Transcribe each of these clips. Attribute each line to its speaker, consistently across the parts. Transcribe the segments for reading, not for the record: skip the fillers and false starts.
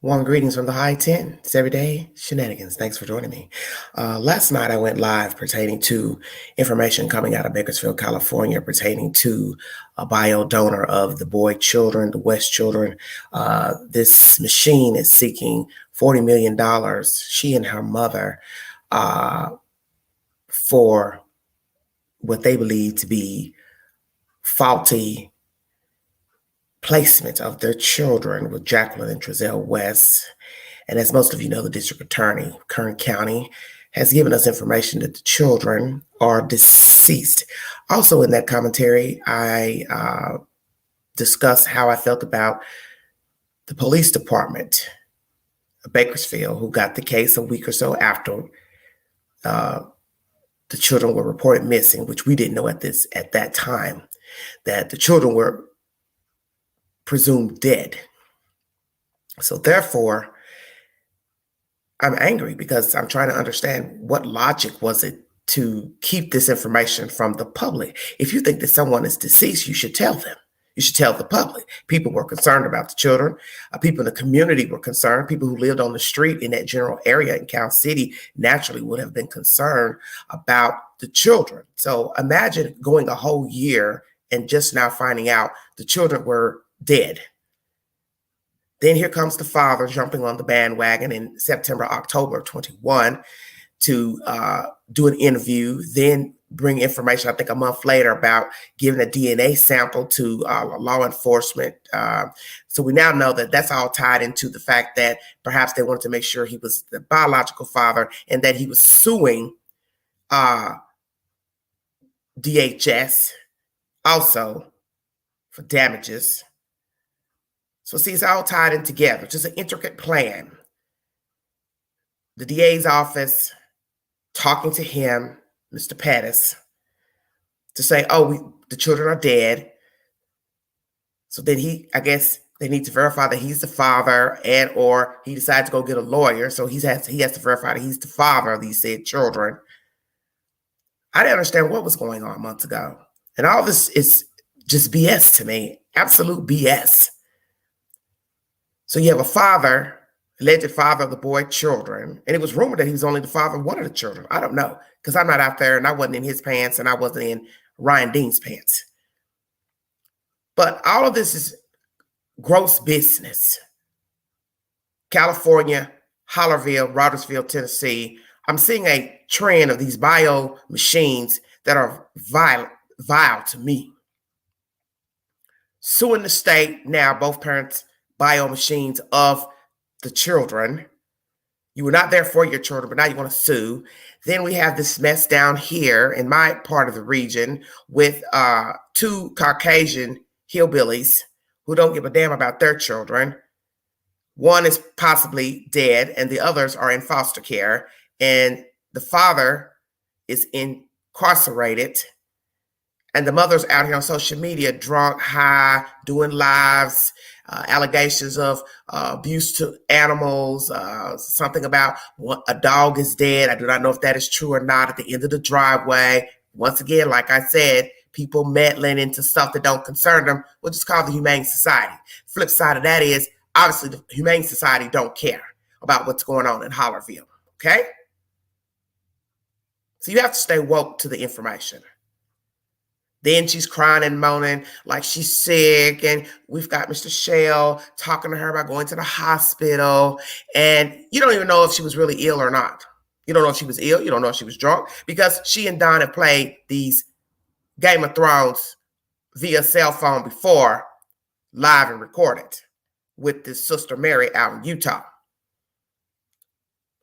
Speaker 1: Warm greetings from the high 10. It's everyday shenanigans. Thanks for joining me. Last night I went live pertaining to information coming out of Bakersfield, California, pertaining to a bio donor of the boy children, the West children. This machine is seeking $40 million, she and her mother, for what they believe to be faulty placement of their children with Jacqueline and Trezell West. And as most of you know, the district attorney, Kern County, has given us information that the children are deceased. Also in that commentary, I discussed how I felt about the police department of Bakersfield, who got the case a week or so after the children were reported missing, which we didn't know at that time, that the children were presumed dead. So therefore, I'm angry because I'm trying to understand what logic was it to keep this information from the public. If you think that someone is deceased, you should tell them. You should tell the public. People were concerned about the children. People in the community were concerned. People who lived on the street in that general area in Cal City naturally would have been concerned about the children. So imagine going a whole year and just now finding out the children were dead. Then here comes the father jumping on the bandwagon in September, October of 21 to do an interview, then bring information, I think a month later, about giving a DNA sample to law enforcement. So we now know that that's all tied into the fact that perhaps they wanted to make sure he was the biological father and that he was suing DHS also for damages. So see, it's all tied in together, just an intricate plan. The DA's office talking to him, Mr. Pettis, to say, oh, the children are dead. So then I guess they need to verify that he's the father, and or he decides to go get a lawyer. So he has to verify that he's the father of these said children. I didn't understand what was going on months ago. And all this is just BS to me, absolute BS. So you have a father, alleged father of the boy children, and it was rumored that he was only the father of one of the children. I don't know, because I'm not out there and I wasn't in his pants and I wasn't in Ryan Dean's pants. But all of this is gross business. California, Hollerville, Rogersville, Tennessee. I'm seeing a trend of these bio machines that are vile to me. Suing the state now, both parents, bio machines of the children. You were not there for your children, but now you want to sue. Then we have this mess down here in my part of the region with two Caucasian hillbillies who don't give a damn about their children. One is possibly dead and the others are in foster care. And the father is incarcerated. And the mother's out here on social media, drunk, high, doing lives, allegations of abuse to animals, something about a dog is dead. I do not know if that is true or not at the end of the driveway. Once again, like I said, people meddling into stuff that don't concern them. We'll just call the Humane Society. Flip side of that is, obviously, the Humane Society don't care about what's going on in Hollerville, okay? So you have to stay woke to the information. Then she's crying and moaning like she's sick. And we've got Mr. Shell talking to her about going to the hospital. And you don't even know if she was really ill or not. You don't know if she was ill. You don't know if she was drunk. Because she and Don have played these Game of Thrones via cell phone before, live and recorded, with this sister Mary out in Utah.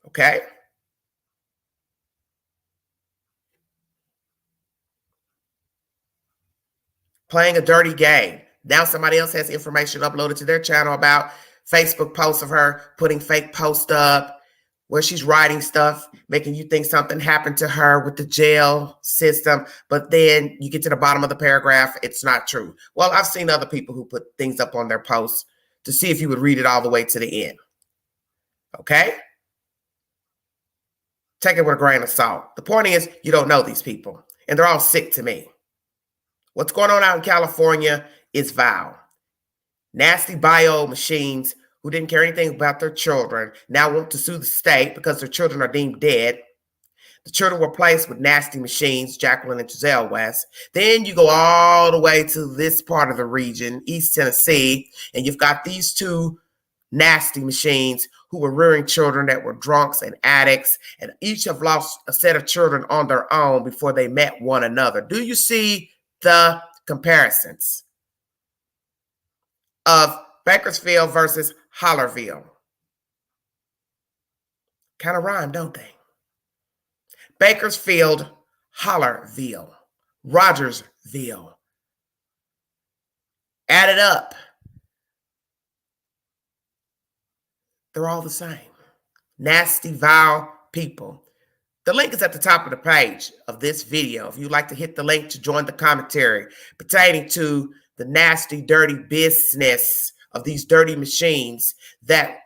Speaker 1: Okay? Playing a dirty game. Now somebody else has information uploaded to their channel about Facebook posts of her putting fake posts up where she's writing stuff, making you think something happened to her with the jail system. But then you get to the bottom of the paragraph, it's not true. Well, I've seen other people who put things up on their posts to see if you would read it all the way to the end. Okay? Take it with a grain of salt. The point is, you don't know these people, and they're all sick to me. What's going on out in California is vile. Nasty bio machines who didn't care anything about their children now want to sue the state because their children are deemed dead. The children were placed with nasty machines, Jacqueline and Giselle West. Then you go all the way to this part of the region, East Tennessee, and you've got these two nasty machines who were rearing children that were drunks and addicts, and each have lost a set of children on their own before they met one another. Do you see the comparisons of Bakersfield versus Hollerville? Kind of rhyme, don't they? Bakersfield, Hollerville, Rogersville. Add it up. They're all the same. Nasty, vile people. The link is at the top of the page of this video. If you'd like to hit the link to join the commentary pertaining to the nasty, dirty business of these dirty machines that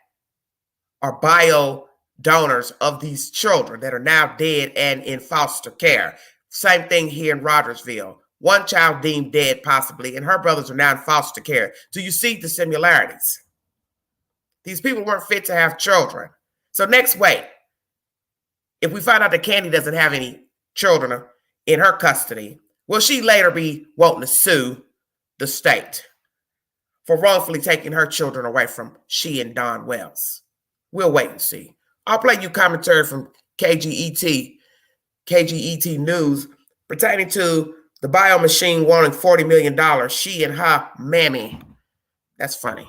Speaker 1: are bio donors of these children that are now dead and in foster care. Same thing here in Rogersville. One child deemed dead possibly, and her brothers are now in foster care. Do you see the similarities? These people weren't fit to have children. So next week, if we find out that Candy doesn't have any children in her custody, will she later be wanting to sue the state for wrongfully taking her children away from she and Don Wells? We'll wait and see. I'll play you commentary from KGET News pertaining to the bio machine wanting $40 million. She and her mammy. That's funny.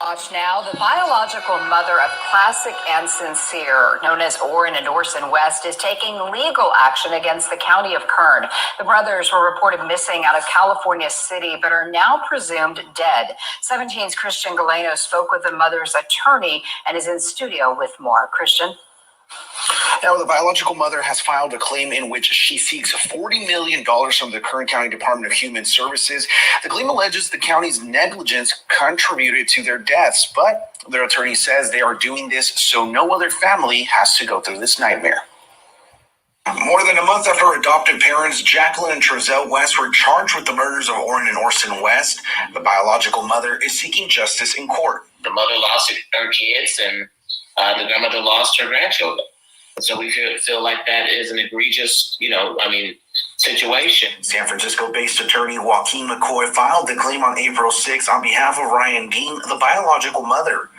Speaker 2: Watch now. The biological mother of Classic and Sincere, known as Orrin and Orson West, is taking legal action against the county of Kern. The brothers were reported missing out of California City, but are now presumed dead. 17's Christian Galeno spoke with the mother's attorney and is in studio with more. Christian?
Speaker 3: Now, the biological mother has filed a claim in which she seeks $40 million from the Kern County Department of Human Services. The claim alleges the county's negligence contributed to their deaths, but their attorney says they are doing this so no other family has to go through this nightmare. More than a month after her adopted parents, Jacqueline and Giselle West, were charged with the murders of Orrin and Orson West, the biological mother is seeking justice in court.
Speaker 4: The mother lost her kids, and the grandmother lost her grandchildren. So we feel like that is an egregious, situation.
Speaker 3: San Francisco-based attorney Joaquin McCoy filed the claim on April 6 on behalf of Ryan Dean, the biological mother.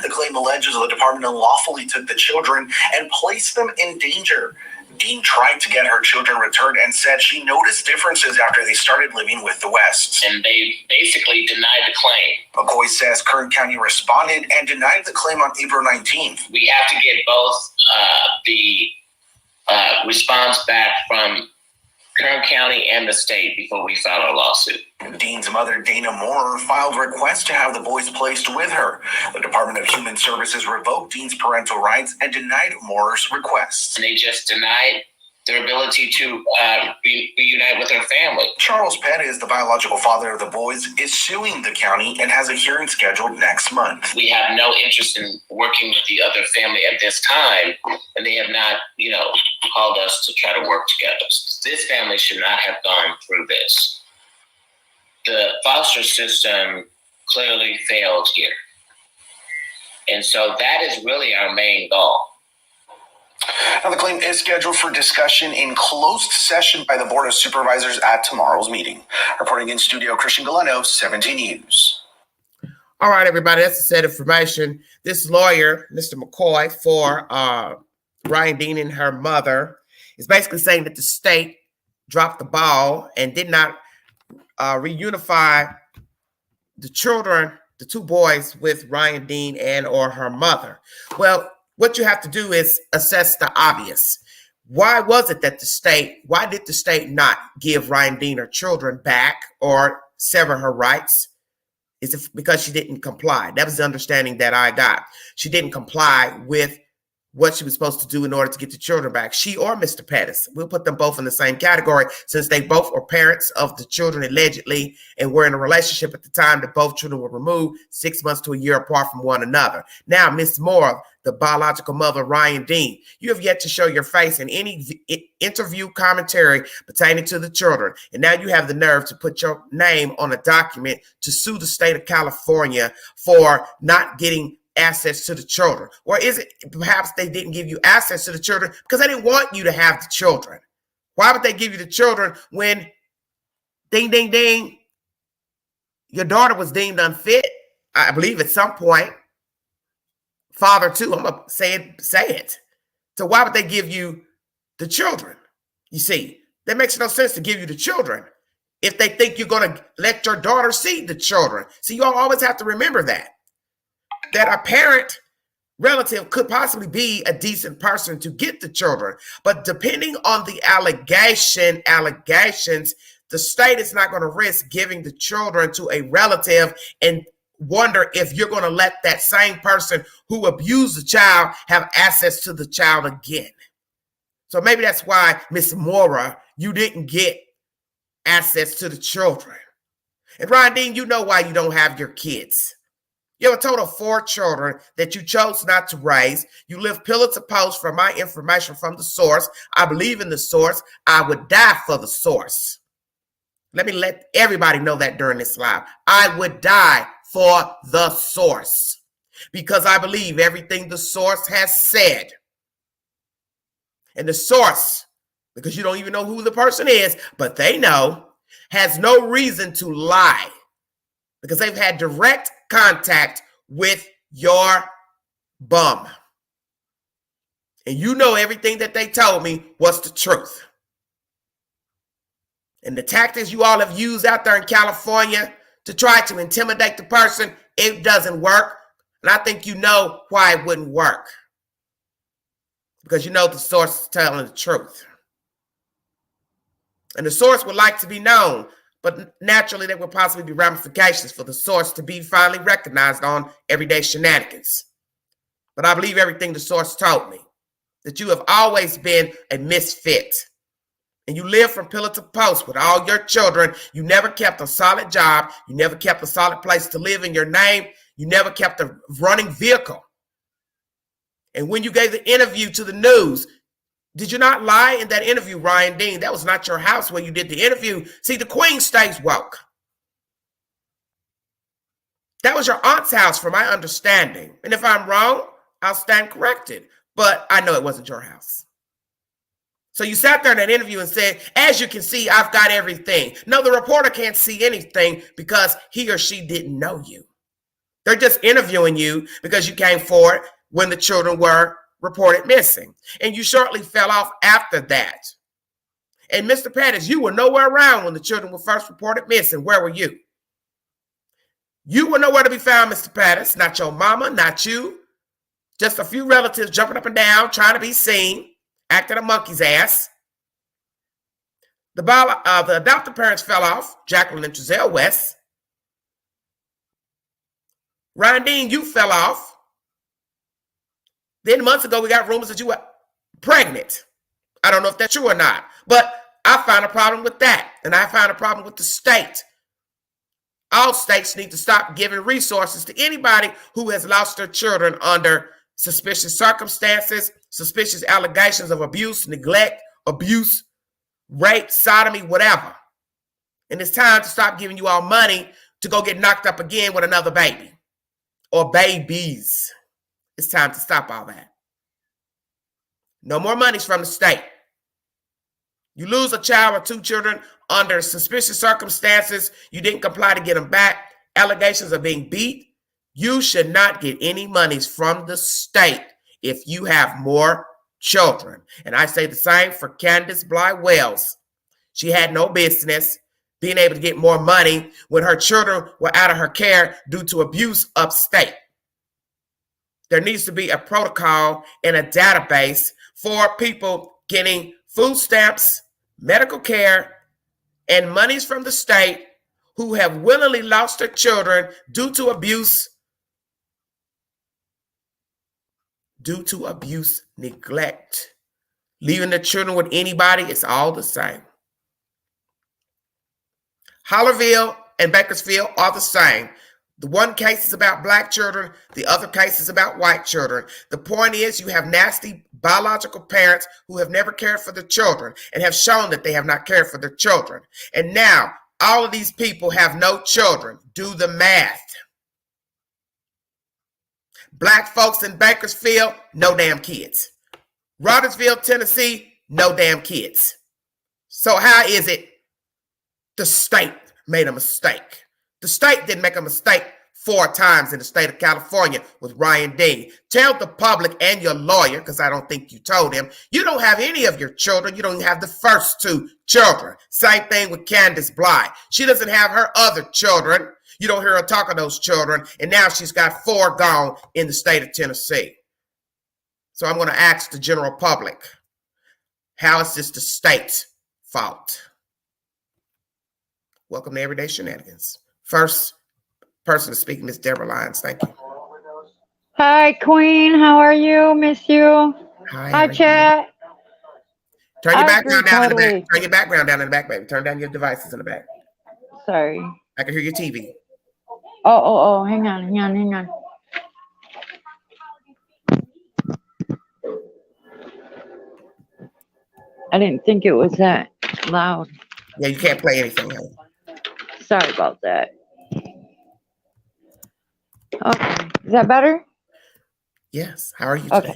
Speaker 3: The claim alleges the department unlawfully took the children and placed them in danger. Dean tried to get her children returned and said she noticed differences after they started living with the Wests.
Speaker 4: And they basically denied the claim.
Speaker 3: McCoy says Kern County responded and denied the claim on April 19th.
Speaker 4: We have to get both the response back from Kern County and the state before we file our lawsuit.
Speaker 3: Dean's mother, Dana Moore, filed a request to have the boys placed with her. The Department of Human Services revoked Dean's parental rights and denied Moore's requests.
Speaker 4: And they just denied their ability to reunite with their family.
Speaker 3: Charles Pettis, the biological father of the boys, is suing the county and has a hearing scheduled next month.
Speaker 4: We have no interest in working with the other family at this time, and they have not, called us to try to work together. This family should not have gone through this. The foster system clearly failed here. And so that is really our main goal.
Speaker 3: Now, the claim is scheduled for discussion in closed session by the Board of Supervisors at tomorrow's meeting. Reporting in studio, Christian Galeno, 17 News.
Speaker 1: All right, everybody, that's the set information. This lawyer, Mr. McCoy, for Ryan Dean and her mother, is basically saying that the state dropped the ball and did not reunify the children, the two boys, with Ryan Dean and or her mother. Well, what you have to do is assess the obvious. Why did the state not give Ryan Dean her children back or sever her rights? Is it because she didn't comply? That was the understanding that I got. She didn't comply with what she was supposed to do in order to get the children back. She or Mr. Pettis. We'll put them both in the same category since they both were parents of the children allegedly and were in a relationship at the time that both children were removed 6 months to a year apart from one another. Now, Miss Moore, the biological mother of Ryan Dean, you have yet to show your face in any interview commentary pertaining to the children. And now you have the nerve to put your name on a document to sue the state of California for not getting access to the children. Or is it perhaps they didn't give you access to the children because they didn't want you to have the children? Why would they give you the children when ding, ding, ding, your daughter was deemed unfit, I believe at some point, father too, I'm going to say it. So why would they give you the children? You see, that makes no sense to give you the children if they think you're going to let your daughter see the children. See, you all always have to remember that a parent relative could possibly be a decent person to get the children. But depending on the allegations, the state is not going to risk giving the children to a relative and wonder if you're going to let that same person who abused the child have access to the child again. So maybe that's why, Miss Mora, you didn't get access to the children. And Ryan Dean, you know why you don't have your kids. You have a total of 4 children that you chose not to raise. You live pillar to post from my information from the source. I believe in the source. I would die for the source. Let me let everybody know that during this live. I would die for the source because I believe everything the source has said. And the source, because you don't even know who the person is, but they know, has no reason to lie because they've had direct contact with your bum. And you know everything that they told me was the truth. And the tactics you all have used out there in California to try to intimidate the person, it doesn't work. And I think you know why it wouldn't work. Because you know the source is telling the truth. And the source would like to be known, but naturally there would possibly be ramifications for the source to be finally recognized on everyday shenanigans. But I believe everything the source told me, that you have always been a misfit. And you live from pillar to post with all your children. You never kept a solid job. You never kept a solid place to live in your name. You never kept a running vehicle. And when you gave the interview to the news, did you not lie in that interview, Ryan Dean? That was not your house where you did the interview. See, the queen stays woke. That was your aunt's house, from my understanding. And if I'm wrong, I'll stand corrected. But I know it wasn't your house. So you sat there in that interview and said, as you can see, I've got everything. No, the reporter can't see anything because he or she didn't know you. They're just interviewing you because you came forward when the children were reported missing. And you shortly fell off after that. And Mr. Pettis, you were nowhere around when the children were first reported missing. Where were you? You were nowhere to be found, Mr. Pettis. Not your mama, not you. Just a few relatives jumping up and down, trying to be seen, acting a monkey's ass. The adopted parents fell off, Jacqueline and Giselle West. Ryan Dean, you fell off. Then months ago, we got rumors that you were pregnant. I don't know if that's true or not, but I found a problem with that. And I found a problem with the state. All states need to stop giving resources to anybody who has lost their children under suspicious circumstances, suspicious allegations of abuse, neglect, abuse, rape, sodomy, whatever. And it's time to stop giving you all money to go get knocked up again with another baby or babies. It's time to stop all that. No more monies from the state. You lose a child or 2 children under suspicious circumstances. You didn't comply to get them back. Allegations of being beat. You should not get any monies from the state if you have more children. And I say the same for Candace Bly Wells. She had no business being able to get more money when her children were out of her care due to abuse upstate. There needs to be a protocol and a database for people getting food stamps, medical care, and monies from the state who have willingly lost their children due to abuse, due to abuse, neglect. Leaving the children with anybody, it's all the same. Hollerville and Bakersfield are the same. The one case is about black children, the other case is about white children. The point is, you have nasty biological parents who have never cared for their children and have shown that they have not cared for their children. And now, all of these people have no children. Do the math. Black folks in Bakersfield, no damn kids. Rogersville, Tennessee, no damn kids. So how is it the state made a mistake? The state didn't make a mistake 4 times in the state of California with Ryan Dean. Tell the public and your lawyer, because I don't think you told him, you don't have any of your children. You don't have the first 2 children. Same thing with Candace Bly. She doesn't have her other children. You don't hear her talk of those children. And now she's got 4 gone in the state of Tennessee. So I'm going to ask the general public, how is this the state's fault? Welcome to Everyday Shenanigans. First person to speak, Miss Deborah Lyons. Thank you.
Speaker 5: Hi, Queen. How are you? Miss you. Hi, chat.
Speaker 1: Turn your background down in the back. Turn your background down in the back, baby. Turn down your devices in the back.
Speaker 5: Sorry.
Speaker 1: I can hear your TV.
Speaker 5: Oh. Hang on. I didn't think it was that loud.
Speaker 1: Yeah, you can't play anything. Honey.
Speaker 5: Sorry about that. Okay. Is that better?
Speaker 1: Yes. How are you today?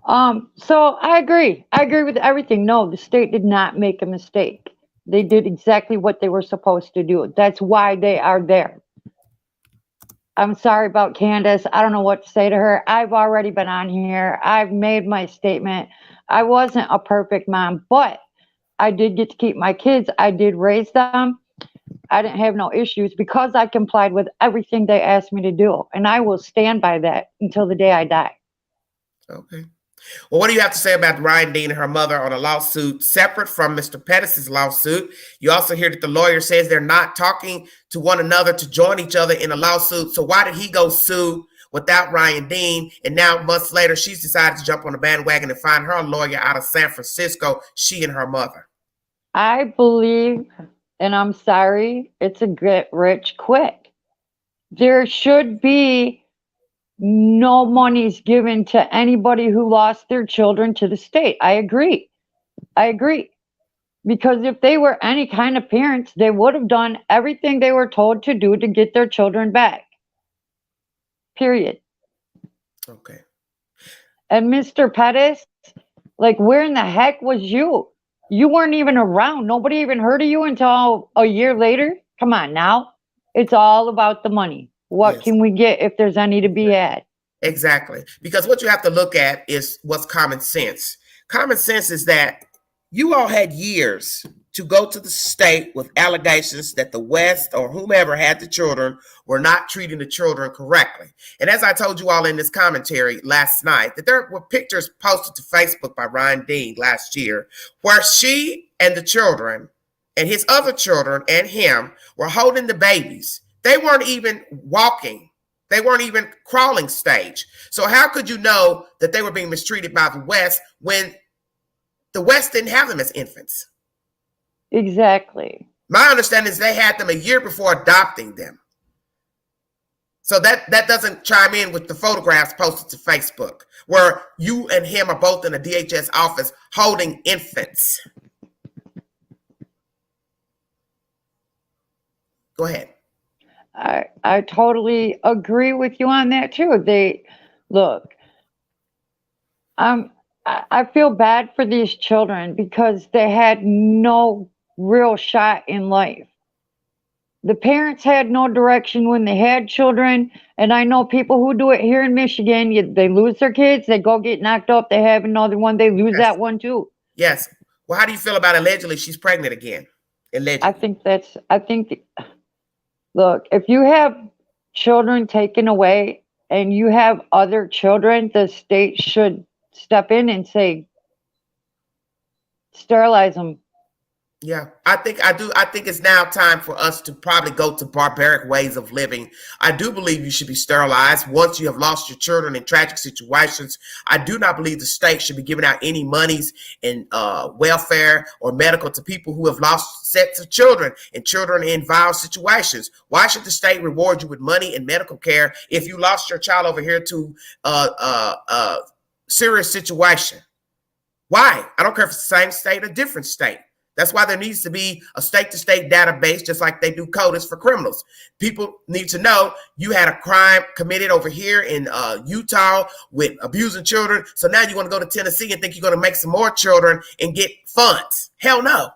Speaker 5: Okay. So I agree. I agree with everything. No, the state did not make a mistake. They did exactly what they were supposed to do. That's why they are there. I'm sorry about Candace. I don't know what to say to her. I've already been on here. I've made my statement. I wasn't a perfect mom, but I did get to keep my kids. I did raise them. I didn't have no issues because I complied with everything they asked me to do. And I will stand by that until the day I die.
Speaker 1: Okay. Well, what do you have to say about Ryan Dean and her mother on a lawsuit separate from Mr. Pettis' lawsuit? You also hear that the lawyer says they're not talking to one another to join each other in a lawsuit. So why did he go sue without Ryan Dean? And now months later, she's decided to jump on the bandwagon and find her a lawyer out of San Francisco, she and her mother.
Speaker 5: I believe, and I'm sorry, it's a get rich quick. There should be no monies given to anybody who lost their children to the state. I agree. Because if they were any kind of parents, they would have done everything they were told to do to get their children back. Period.
Speaker 1: Okay.
Speaker 5: And Mr. Pettis, like, where in the heck was you? You weren't even around. Nobody even heard of you until a year later. Come on now. It's all about the money. What can we get if there's any to be had?
Speaker 1: Exactly. Because what you have to look at is what's common sense. Common sense is that you all had years to go to the state with allegations that the West or whomever had the children were not treating the children correctly. And as I told you all in this commentary last night, that there were pictures posted to Facebook by Ryan Dean last year where she and the children and his other children and him were holding the babies. They weren't even walking. They weren't even crawling stage. So how could you know that they were being mistreated by the West when the West didn't have them as infants?
Speaker 5: Exactly.
Speaker 1: My understanding is they had them a year before adopting them. So that doesn't chime in with the photographs posted to Facebook where you and him are both in a DHS office holding infants. Go ahead.
Speaker 5: I totally agree with you on that too. I feel bad for these children because they had no real shot in life. The parents had no direction when they had children. And I know people who do it here in Michigan. They lose their kids. They go get knocked up. They have another one. They lose that one too.
Speaker 1: Yes. Well, how do you feel about allegedly she's pregnant again? Allegedly.
Speaker 5: Look, if you have children taken away and you have other children, the state should step in and say, sterilize them.
Speaker 1: Yeah, I think I do. I think it's now time for us to probably go to barbaric ways of living. I do believe you should be sterilized once you have lost your children in tragic situations. I do not believe the state should be giving out any monies in welfare or medical to people who have lost sets of children and children in violent situations. Why should the state reward you with money and medical care if you lost your child over here to serious situation? Why? I don't care if it's the same state or different state. That's why there needs to be a state-to-state database, just like they do CODIS for criminals. People need to know you had a crime committed over here in Utah with abusing children. So now you want to go to Tennessee and think you're going to make some more children and get funds. Hell no.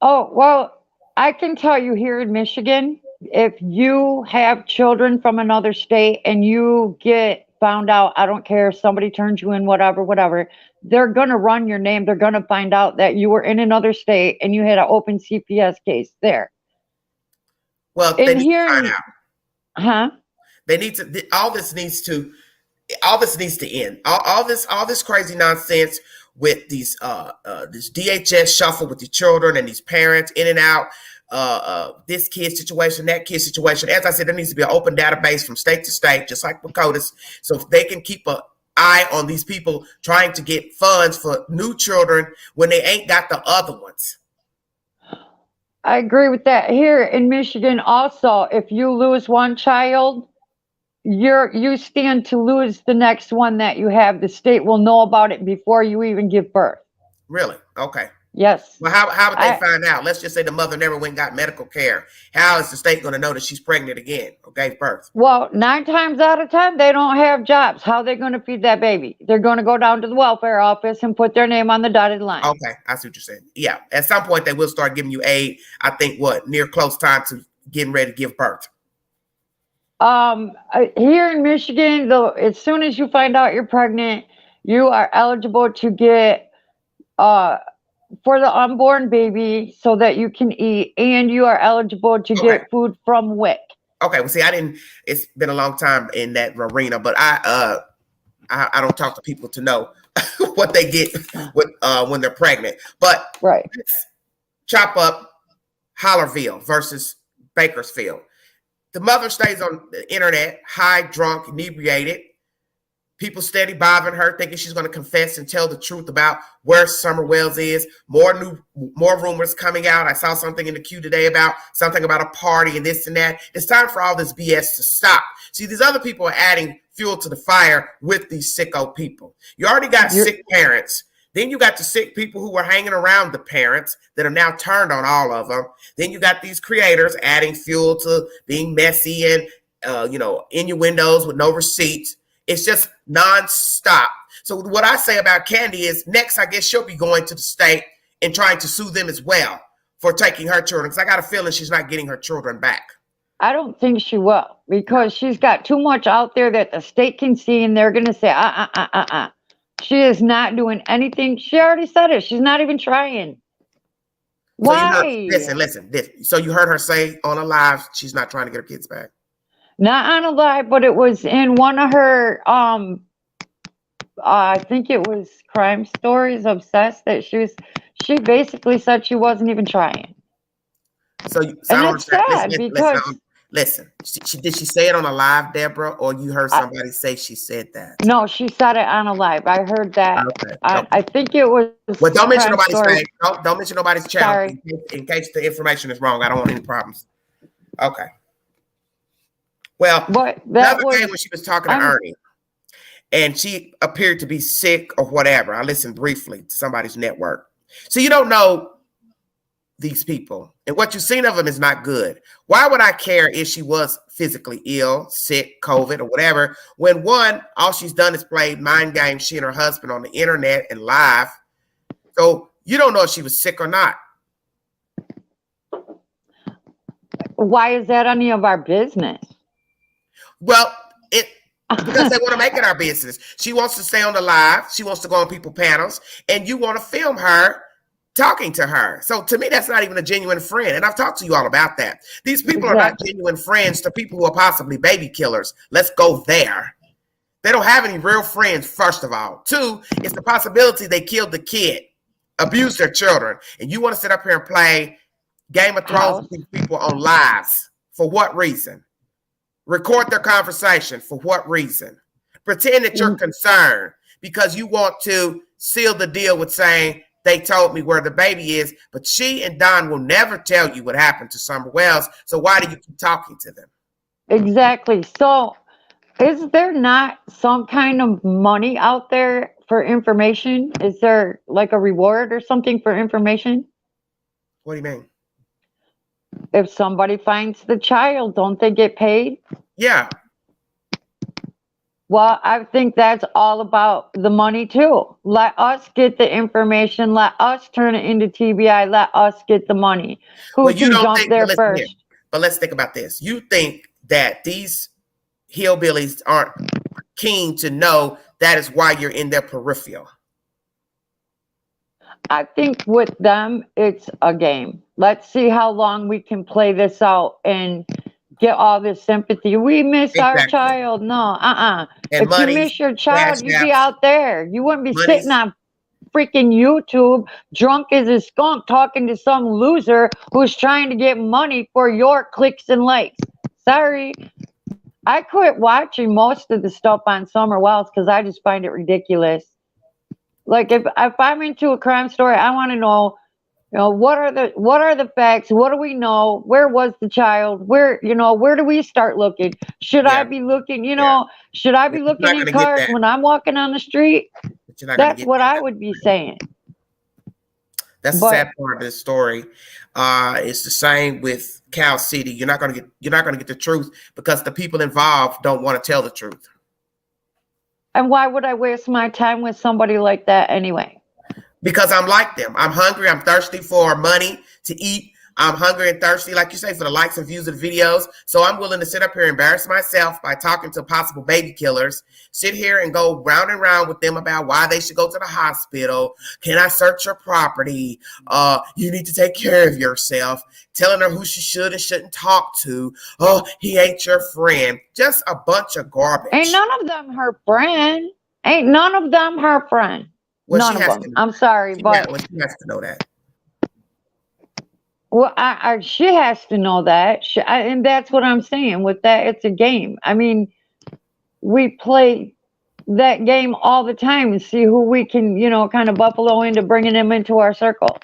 Speaker 5: Oh, well, I can tell you here in Michigan, if you have children from another state and you get found out, I don't care if somebody turns you in, whatever, they're going to run your name. They're going to find out that you were in another state and you had an open CPS case there.
Speaker 1: Well, they need to find out.
Speaker 5: Huh?
Speaker 1: They need to, all this needs to end. All this crazy nonsense with these this DHS shuffle with the children and these parents in and out, this kid situation, that kid situation. As I said, there needs to be an open database from state to state, just like with CODIS, so if they can keep an eye on these people trying to get funds for new children when they ain't got the other ones.
Speaker 5: I agree with that. Here in Michigan also, if you lose one child, you stand to lose the next one that you have. The state will know about it before you even give birth.
Speaker 1: Really? Okay.
Speaker 5: Yes.
Speaker 1: Well, how would they find out? Let's just say the mother never went and got medical care. How is the state going to know that she's pregnant again or gave birth?
Speaker 5: Well, 9 times out of 10, they don't have jobs. How are they going to feed that baby? They're going to go down to the welfare office and put their name on the dotted line.
Speaker 1: Okay, I see what you're saying. Yeah, at some point they will start giving you aid. I think near close time to getting ready to give birth.
Speaker 5: Here in Michigan, though, as soon as you find out you're pregnant, you are eligible to get for the unborn baby so that you can eat, and you are eligible to get food from WIC. Okay,
Speaker 1: well, see, it's been a long time in that arena, but I don't talk to people to know what they get when they're pregnant. But let's chop up Hollerville versus Bakersfield. The mother stays on the internet, high, drunk, inebriated. People steady bothering her, thinking she's going to confess and tell the truth about where Summer Wells is. More rumors coming out. I saw something in the queue today about something about a party and this and that. It's time for all this BS to stop. See, these other people are adding fuel to the fire with these sicko people. You already got sick parents. Then you got the sick people who were hanging around the parents that are now turned on all of them. Then you got these creators adding fuel to being messy and, innuendos with no receipts. It's just nonstop. So what I say about Candy is next, I guess she'll be going to the state and trying to sue them as well for taking her children. Because I got a feeling she's not getting her children back.
Speaker 5: I don't think she will, because she's got too much out there that the state can see, and they're going to say, She is not doing anything. She already said it. She's not even trying. Why?
Speaker 1: So listen. So you heard her say on a live she's not trying to get her kids back.
Speaker 5: Not on a live, but it was in one of her, I think it was Crime Stories Obsessed, that she basically said she wasn't even trying.
Speaker 1: So
Speaker 5: and it's sad because...
Speaker 1: Listen, did she say it on a live, Deborah, or you heard somebody say she said that?
Speaker 5: No, she said it on a live. I heard that.
Speaker 1: Okay.
Speaker 5: I think it was...
Speaker 1: Well, don't mention nobody's name. Don't mention nobody's channel in case the information is wrong. I don't want any problems. Okay. Well, the other day when she was talking to Ernie, and she appeared to be sick or whatever, I listened briefly to somebody's network. So you don't know these people, and what you've seen of them is not good. Why would I care if she was physically ill, sick, COVID, or whatever, when all she's done is played mind games, she and her husband, on the internet and live. So you don't know if she was sick or not.
Speaker 5: Why is that any of our business?
Speaker 1: Well, because they want to make it our business. She wants to stay on the live. She wants to go on people's panels, and you want to film her talking to her. So to me, that's not even a genuine friend. And I've talked to you all about that. These people are not genuine friends to people who are possibly baby killers. Let's go there. They don't have any real friends, first of all. 2, it's the possibility they killed the kid. abuse their children, and you want to sit up here and play Game of Thrones
Speaker 5: House.
Speaker 1: with these people on lives. For what reason? Record their conversation. For what reason? Pretend that you're concerned because you want to seal the deal with saying they told me where the baby is, but she and Don will never tell you what happened to Summer Wells. So why do you keep talking to them?
Speaker 5: Exactly. So, is there not some kind of money out there for information? Is there like a reward or something for information?
Speaker 1: What do you mean?
Speaker 5: If somebody finds the child, don't they get paid?
Speaker 1: Yeah.
Speaker 5: Well, I think that's all about the money too. Let us get the information. Let us turn it into TBI. Let us get the money. Who
Speaker 1: Well, you
Speaker 5: can
Speaker 1: don't
Speaker 5: jump
Speaker 1: think, but
Speaker 5: there
Speaker 1: listen here.
Speaker 5: first?
Speaker 1: But let's think about this. You think that these hillbillies aren't keen to know that is why you're in their peripheral.
Speaker 5: I think with them, it's a game. Let's see how long we can play this out and get all this sympathy. We miss our
Speaker 1: Exactly.
Speaker 5: child. No,
Speaker 1: And
Speaker 5: If you
Speaker 1: money's
Speaker 5: miss your
Speaker 1: cash
Speaker 5: child, you'd be
Speaker 1: apps.
Speaker 5: out there. You wouldn't be
Speaker 1: Money's
Speaker 5: sitting on freaking YouTube drunk as a skunk talking to some loser who's trying to get money for your clicks and likes. Sorry. I quit watching most of the stuff on Summer Wells because I just find it ridiculous. Like if I'm into a crime story, I want to know, what are the facts? What do we know? Where was the child? Where do we start looking? Should I
Speaker 1: yeah,
Speaker 5: be looking?
Speaker 1: yeah.
Speaker 5: Should I be
Speaker 1: You're
Speaker 5: looking
Speaker 1: not
Speaker 5: in
Speaker 1: gonna get
Speaker 5: cars
Speaker 1: that.
Speaker 5: when I'm walking on the street?
Speaker 1: But you're not gonna
Speaker 5: That's
Speaker 1: get
Speaker 5: what
Speaker 1: that.
Speaker 5: I would be saying.
Speaker 1: That's the
Speaker 5: But
Speaker 1: sad part of this story. It's the same with Cal City. You're not gonna get the truth because the people involved don't want to tell the truth.
Speaker 5: and why would I waste my time with somebody like that anyway?
Speaker 1: Because I'm like them. I'm hungry. I'm thirsty for money to eat. I'm hungry and thirsty, like you say, for the likes and views of the videos. So I'm willing to sit up here and embarrass myself by talking to possible baby killers, sit here and go round and round with them about why they should go to the hospital. Can I search your property? You need to take care of yourself. Telling her who she should and shouldn't talk to. Oh, he ain't your friend. Just a bunch of garbage.
Speaker 5: Ain't none of them her friend. Ain't none of them her friend.
Speaker 1: Well,
Speaker 5: None
Speaker 1: she
Speaker 5: of
Speaker 1: has
Speaker 5: them.
Speaker 1: to.
Speaker 5: I'm sorry,
Speaker 1: She
Speaker 5: but
Speaker 1: has to know that.
Speaker 5: well, she has to know that, and that's what I'm saying. With that, it's a game. I mean, we play that game all the time and see who we can, kind of buffalo into bringing them into our circle.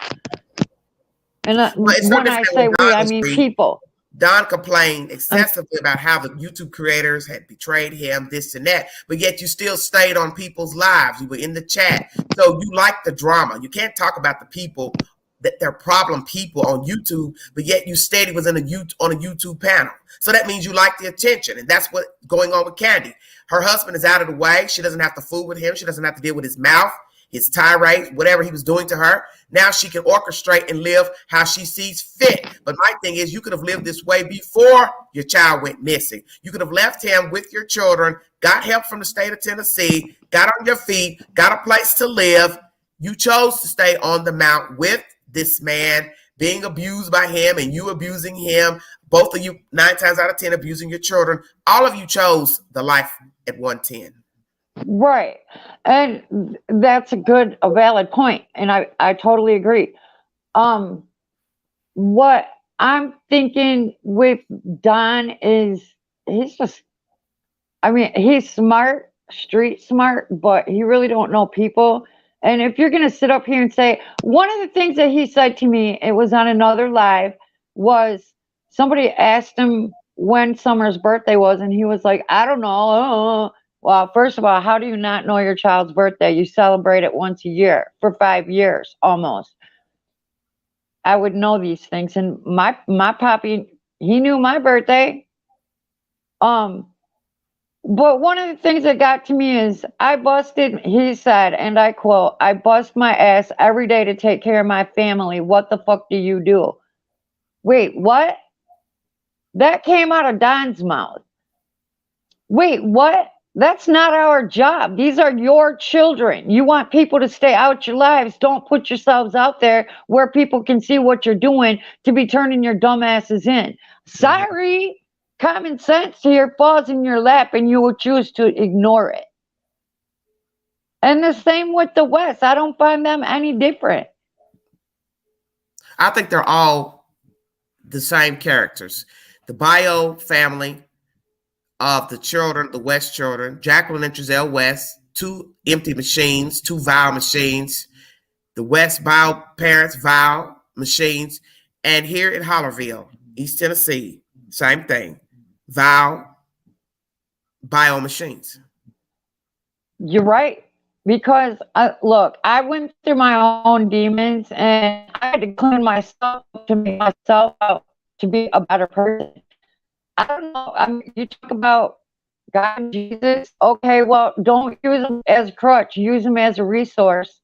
Speaker 5: And
Speaker 1: Well, it's no
Speaker 5: when I
Speaker 1: different
Speaker 5: say
Speaker 1: than when
Speaker 5: we,
Speaker 1: Don
Speaker 5: I
Speaker 1: was
Speaker 5: mean
Speaker 1: free.
Speaker 5: people.
Speaker 1: Don complained excessively about how the YouTube creators had betrayed him, this and that, but yet you still stayed on people's lives. You were in the chat. So you like the drama. You can't talk about the people that they're problem people on YouTube, but yet you stated was on a YouTube panel. So that means you like the attention, and that's what's going on with Candy. Her husband is out of the way. She doesn't have to fool with him. She doesn't have to deal with his mouth, his tirade, whatever he was doing to her. Now she can orchestrate and live how she sees fit. But my thing is, you could have lived this way before your child went missing. You could have left him with your children, got help from the state of Tennessee, got on your feet, got a place to live. You chose to stay on the mount with this man, being abused by him and you abusing him. Both of you, 9 times out of 10, abusing your children. All of you chose the life at 110.
Speaker 5: Right. And that's a valid point. And I totally agree. What I'm thinking with Don is he's smart, street smart, but he really don't know people. And if you're going to sit up here and say, one of the things that he said to me, it was on another live, was somebody asked him when Summer's birthday was, and he was like, I don't know. Well, first of all, how do you not know your child's birthday? You celebrate it once a year for 5 years almost. I would know these things. And my papi, he knew my birthday. But one of the things that got to me is he said, and I quote, I bust my ass every day to take care of my family. What the fuck do you do? Wait, what? That came out of Don's mouth. Wait, what? That's not our job. These are your children. You want people to stay out your lives. Don't put yourselves out there where people can see what you're doing to be turning your dumbasses in. Sorry. Common sense here falls in your lap and you will choose to ignore it. And the same with the West. I don't find them any different.
Speaker 1: I think they're all the same characters. The bio family of the children, the West children, Jacqueline and Giselle West, two empty machines, two vial machines. The West bio parents, vial machines. And here in Hollerville, East Tennessee, same thing. Vial bio machines.
Speaker 5: You're right. Because look, I went through my own demons and I had to clean myself up to make myself out to be a better person. I don't know. I mean, you talk about God and Jesus. Okay, well, don't use them as a crutch. Use them as a resource.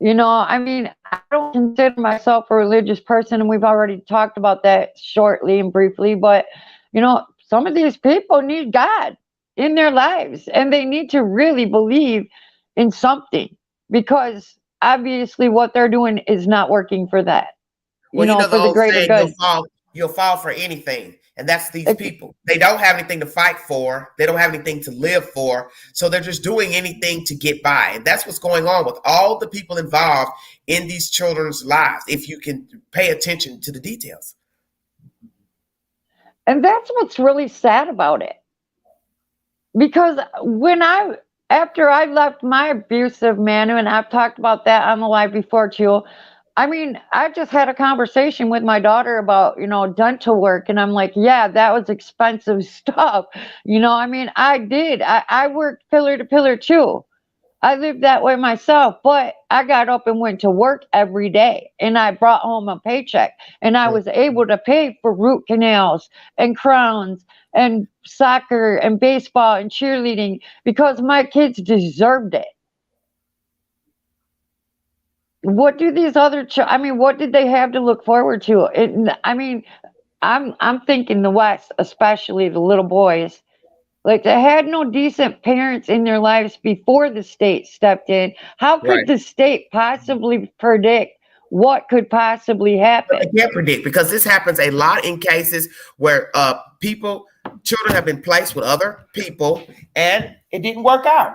Speaker 5: You know, I mean, I don't consider myself a religious person, and we've already talked about that shortly and briefly. But, you know, some of these people need God in their lives, and they need to really believe in something because obviously what they're doing is not working for that,
Speaker 1: Well, you know the
Speaker 5: for the
Speaker 1: old
Speaker 5: greater
Speaker 1: saying,
Speaker 5: good.
Speaker 1: you'll fall for anything. And that's these people. They don't have anything to fight for. They don't have anything to live for. So they're just doing anything to get by. And that's what's going on with all the people involved in these children's lives, if you can pay attention to the details.
Speaker 5: And that's what's really sad about it. Because after I left my abusive man, and I've talked about that on the live before too, I mean, I just had a conversation with my daughter about, dental work. And I'm like, yeah, that was expensive stuff. I mean, I did. I worked pillar to pillar too. I lived that way myself, but I got up and went to work every day and I brought home a paycheck and I was able to pay for root canals and crowns and soccer and baseball and cheerleading because my kids deserved it. What do these other I mean, what did they have to look forward to? I mean, I'm thinking the West, especially the little boys. Like they had no decent parents in their lives before the state stepped in. How could the state possibly predict what could possibly happen?
Speaker 1: They can't predict because this happens a lot in cases where children have been placed with other people and it didn't work out.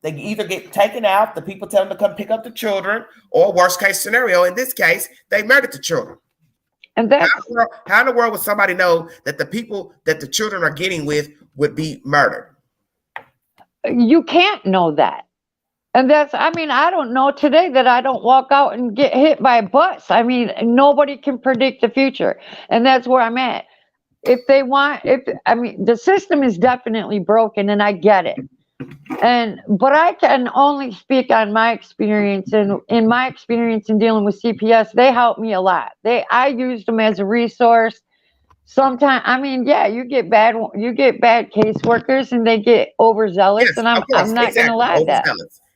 Speaker 1: They either get taken out, the people tell them to come pick up the children, or worst case scenario, in this case, they murdered the children.
Speaker 5: And that's
Speaker 1: how in the world would somebody know that the people that the children are getting with would be murdered?
Speaker 5: You can't know that. And I mean, I don't know today that I don't walk out and get hit by a bus. I mean, nobody can predict the future. And that's where I'm at. The system is definitely broken and I get it. But I can only speak on my experience, and in my experience in dealing with CPS, they helped me a lot. I used them as a resource. Sometimes, I mean, yeah, you get bad caseworkers, and they get overzealous,
Speaker 1: Yes,
Speaker 5: and I'm not going to lie to that.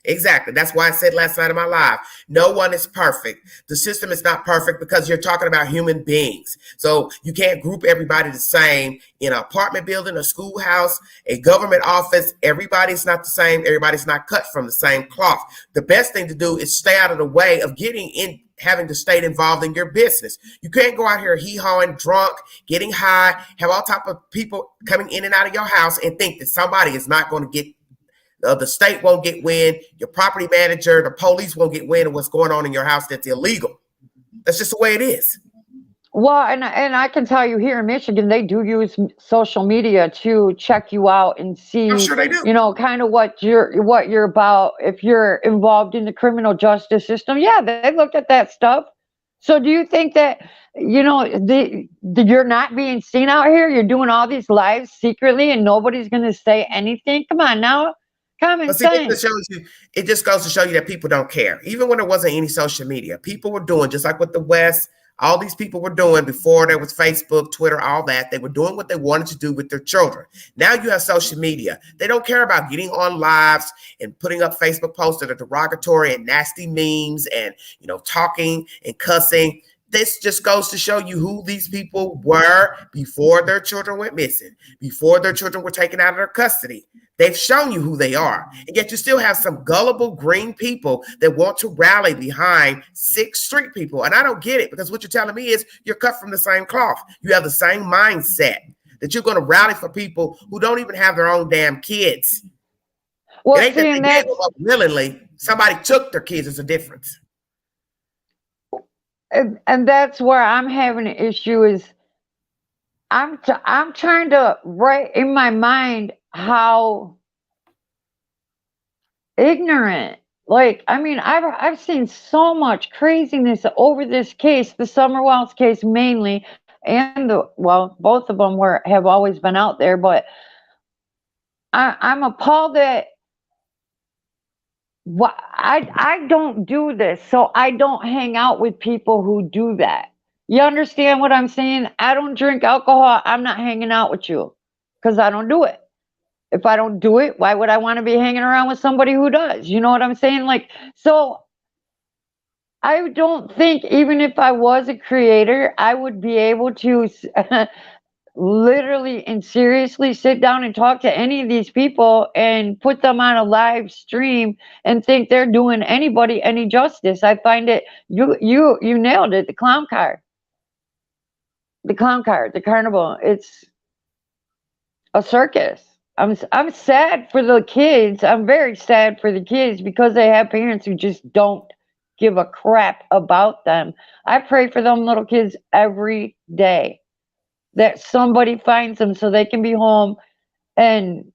Speaker 1: Exactly. That's why I said last night in my live, no one is perfect. The system is not perfect because you're talking about human beings. So you can't group everybody the same in an apartment building, a schoolhouse, a government office. Everybody's not the same. Everybody's not cut from the same cloth. The best thing to do is stay out of the way of having the state involved in your business. You can't go out here hee-hawing, drunk, getting high, have all type of people coming in and out of your house and think that somebody is not going to get the state won't get wind, your property manager, the police won't get wind of what's going on in your house that's illegal. That's just the way it is.
Speaker 5: Well, and I can tell you here in Michigan, they do use social media to check you out and see,
Speaker 1: I'm sure they do.
Speaker 5: Kind of what you're about. If you're involved in the criminal justice system, yeah, they look at that stuff. So do you think that, you're not being seen out here? You're doing all these lives secretly and nobody's going to say anything? Come on now. Common sense.
Speaker 1: It just goes to show you that people don't care. Even when there wasn't any social media, people were doing, just like with the West, all these people were doing before there was Facebook, Twitter, all that. They were doing what they wanted to do with their children. Now you have social media. They don't care about getting on lives and putting up Facebook posts that are derogatory and nasty memes and, talking and cussing. This just goes to show you who these people were before their children went missing, before their children were taken out of their custody. They've shown you who they are. And yet you still have some gullible green people that want to rally behind 6th Street people. And I don't get it, because what you're telling me is you're cut from the same cloth. You have the same mindset that you're going to rally for people who don't even have their own damn kids.
Speaker 5: Well,
Speaker 1: it ain't that they gave them up willingly. Somebody took their kids. It's a difference.
Speaker 5: and that's where I'm having an issue is I'm trying to write in my mind how ignorant. Like, I mean, I've seen so much craziness over this case, the Summer Wells case mainly, and both of them have always been out there, but I'm appalled that I don't do this, so I don't hang out with people who do that. You understand what I'm saying? I don't drink alcohol. I'm not hanging out with you because I don't do it. If I don't do it, why would I want to be hanging around with somebody who does? You know what I'm saying? Like, so I don't think even if I was a creator, I would be able to literally and seriously sit down and talk to any of these people and put them on a live stream and think they're doing anybody any justice. I find it you nailed it. The carnival. It's a circus. I'm sad for the kids. I'm very sad for the kids because they have parents who just don't give a crap about them. I pray for them little kids every day that somebody finds them so they can be home and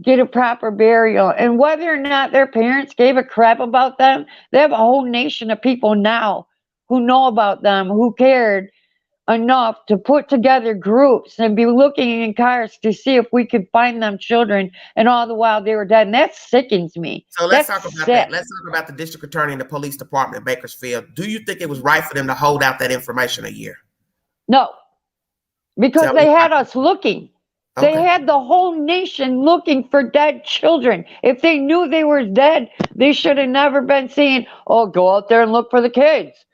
Speaker 5: get a proper burial. And whether or not their parents gave a crap about them, they have a whole nation of people now who know about them, who cared enough to put together groups and be looking in cars to see if we could find them children, and all the while they were dead. And that sickens me.
Speaker 1: So let's
Speaker 5: That's
Speaker 1: talk about
Speaker 5: sick.
Speaker 1: that. Let's talk about the district attorney and the police department in Bakersfield. Do you think it was right for them to hold out that information a year?
Speaker 5: No, because
Speaker 1: Tell
Speaker 5: they
Speaker 1: me
Speaker 5: had
Speaker 1: why.
Speaker 5: us looking. They
Speaker 1: Okay.
Speaker 5: had the whole nation looking for dead children. If they knew they were dead, they should have never been saying, oh, go out there and look for the kids.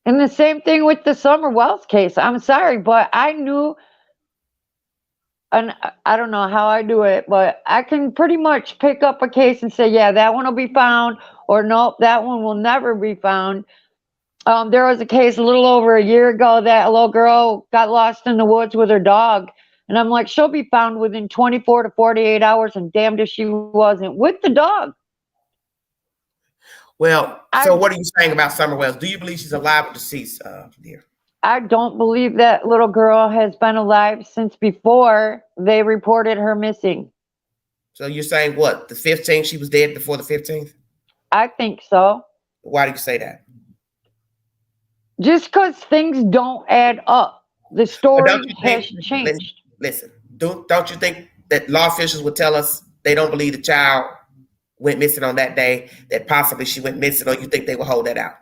Speaker 5: And the same thing with the Summer Wells case. I'm sorry, but I knew, and I don't know how I do it, but I can pretty much pick up a case and say, yeah, that one will be found, or nope, that one will never be found. There was a case a little over a year ago that a little girl got lost in the woods with her dog. And I'm like, she'll be found within 24 to 48 hours, and damned if she wasn't with the dog.
Speaker 1: Well, so what are you saying about Summer Wells? Do you believe she's alive or deceased, dear?
Speaker 5: I don't believe that little girl has been alive since before they reported her missing.
Speaker 1: So you're saying what? The 15th, she was dead before the 15th?
Speaker 5: I think so.
Speaker 1: Why do you say that?
Speaker 5: Just because things don't add up. The story has changed.
Speaker 1: Listen, don't you think that law officials would tell us they don't believe the child went missing on that day, that possibly she went missing, or you think they will hold that out?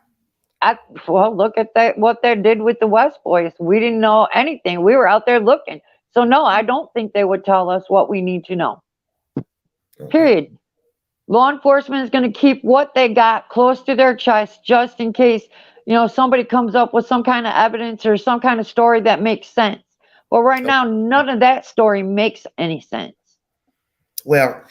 Speaker 5: Well, look at that, what they did with the West Boys. We didn't know anything. We were out there looking. So no, I don't think they would tell us what we need to know. Okay. Period. Law enforcement is going to keep what they got close to their chest just in case, somebody comes up with some kind of evidence or some kind of story that makes sense. But right now, none of that story makes any sense.
Speaker 1: Well,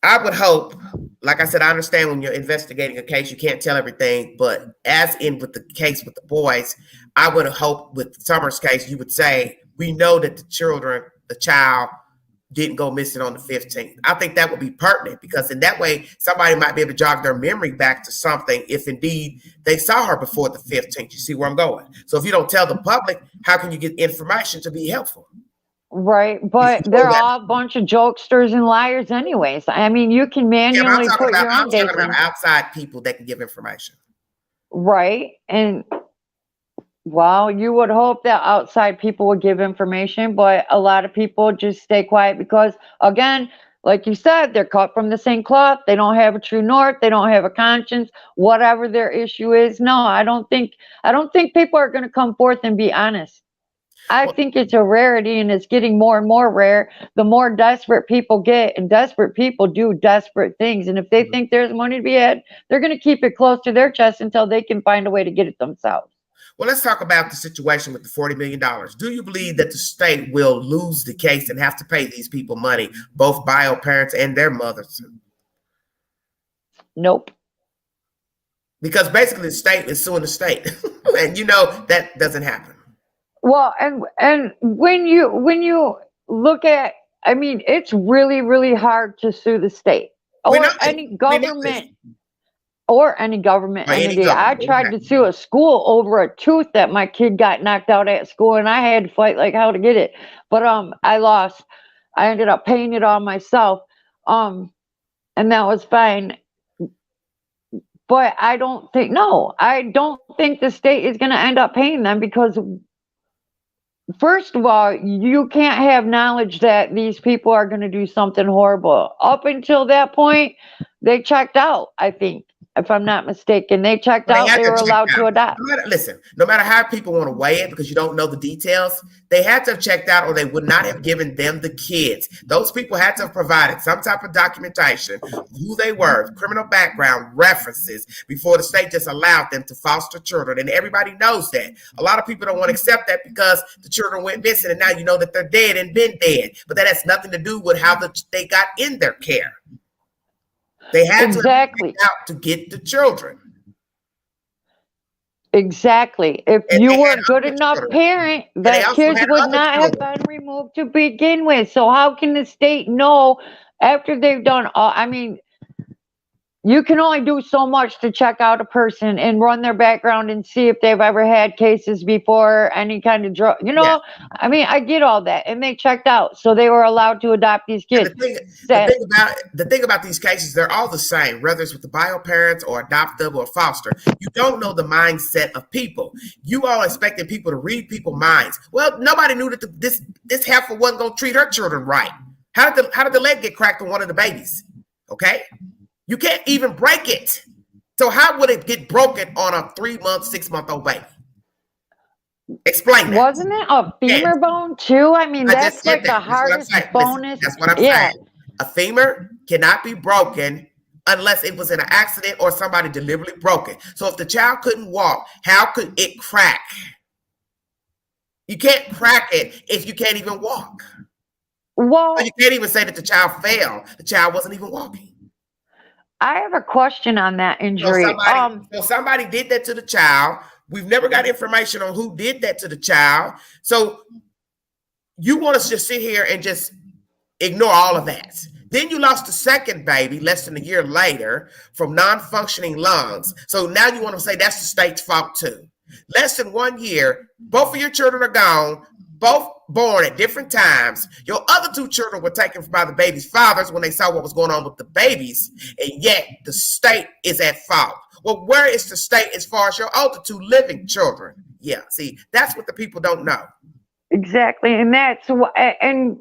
Speaker 1: I would hope, like I said, I understand when you're investigating a case, you can't tell everything, but as in with the case with the boys, I would have hoped with Summer's case, you would say, we know that the child didn't go missing on the 15th. I think that would be pertinent, because in that way, somebody might be able to jog their memory back to something if indeed they saw her before the 15th. You see where I'm going? So if you don't tell the public, how can you get information to be helpful?
Speaker 5: Right, but they're all a bunch of jokesters and liars anyways. I mean, you can manually put your own dates in. I'm talking about
Speaker 1: outside people that can give information.
Speaker 5: Right, and well, you would hope that outside people would give information, but a lot of people just stay quiet because, again, like you said, they're cut from the same cloth. They don't have a true north. They don't have a conscience, whatever their issue is. No, I don't think people are going to come forth and be honest. I think it's a rarity, and it's getting more and more rare. The more desperate people get, and desperate people do desperate things. And if they think there's money to be had, they're going to keep it close to their chest until they can find a way to get it themselves.
Speaker 1: Well, let's talk about the situation with the $40 million. Do you believe that the state will lose the case and have to pay these people money, both bio parents and their mothers?
Speaker 5: Nope.
Speaker 1: Because basically the state is suing the state. And that doesn't happen.
Speaker 5: Well, and when you look at, I mean, it's really, really hard to sue the state or any government or any government
Speaker 1: Or any
Speaker 5: entity. I
Speaker 1: government,
Speaker 5: tried to
Speaker 1: exactly.
Speaker 5: sue a school over a tooth that my kid got knocked out at school, and I had to fight like hell to get it. But I lost. I ended up paying it all myself, and that was fine. But I don't think the state is going to end up paying them because, first of all, you can't have knowledge that these people are going to do something horrible. Up until that point, they checked out, I think, if I'm not mistaken. They checked
Speaker 1: They
Speaker 5: out,
Speaker 1: had
Speaker 5: they
Speaker 1: to
Speaker 5: were
Speaker 1: check
Speaker 5: allowed to
Speaker 1: out.
Speaker 5: adopt.
Speaker 1: Listen, no matter how people want to weigh it, because you don't know the details, they had to have checked out or they would not have given them the kids. Those people had to have provided some type of documentation of who they were, criminal background, references, before the state just allowed them to foster children. And everybody knows that. A lot of people don't want to accept that because the children went missing and now you know that they're dead and been dead. But that has nothing to do with how they got in their care. They had
Speaker 5: Exactly.
Speaker 1: to out to get the children.
Speaker 5: Exactly. If
Speaker 1: And
Speaker 5: you
Speaker 1: they
Speaker 5: were
Speaker 1: had
Speaker 5: a good
Speaker 1: other
Speaker 5: enough
Speaker 1: children.
Speaker 5: parent,
Speaker 1: And they
Speaker 5: that
Speaker 1: also
Speaker 5: kids
Speaker 1: had
Speaker 5: would
Speaker 1: other
Speaker 5: not have
Speaker 1: children.
Speaker 5: been removed to begin with. So how can the state know after they've done all, I mean, you can only do so much to check out a person and run their background and see if they've ever had cases before, any kind of drug,
Speaker 1: Yeah.
Speaker 5: I mean, I get all that. And they checked out. So they were allowed to adopt these
Speaker 1: And
Speaker 5: kids.
Speaker 1: the thing about these cases, they're all the same, whether it's with the bio parents or adoptive or foster. You don't know the mindset of people. You all expecting people to read people's minds. Well, nobody knew that this heifer wasn't going to treat her children right. How did the leg get cracked on one of the babies? Okay, you can't even break it. So how would it get broken on a 3-month, 6-month-old baby? Explain that.
Speaker 5: Wasn't it a femur bone too? I mean,
Speaker 1: I
Speaker 5: that's
Speaker 1: just said
Speaker 5: like the
Speaker 1: that. That's what I'm
Speaker 5: hardest
Speaker 1: saying.
Speaker 5: bone.
Speaker 1: Listen, that's what I'm
Speaker 5: Yeah.
Speaker 1: saying. A femur cannot be broken unless it was in an accident or somebody deliberately broke it. So if the child couldn't walk, how could it crack? You can't crack it if you can't even walk.
Speaker 5: Well,
Speaker 1: So you can't even say that the child fell. The child wasn't even walking.
Speaker 5: I have a question on that injury.
Speaker 1: So somebody did that to the child. We've never got information on who did that to the child. So you want us to just sit here and just ignore all of that. Then you lost the second baby less than a year later from non-functioning lungs. So now you want to say that's the state's fault too. Less than 1 year, both of your children are gone, both born at different times. Your other 2 children were taken by the baby's fathers when they saw what was going on with the babies, and yet the state is at fault. Well, where is the state as far as your other 2 living children? Yeah, see, that's what the people don't know.
Speaker 5: Exactly, and that's what, and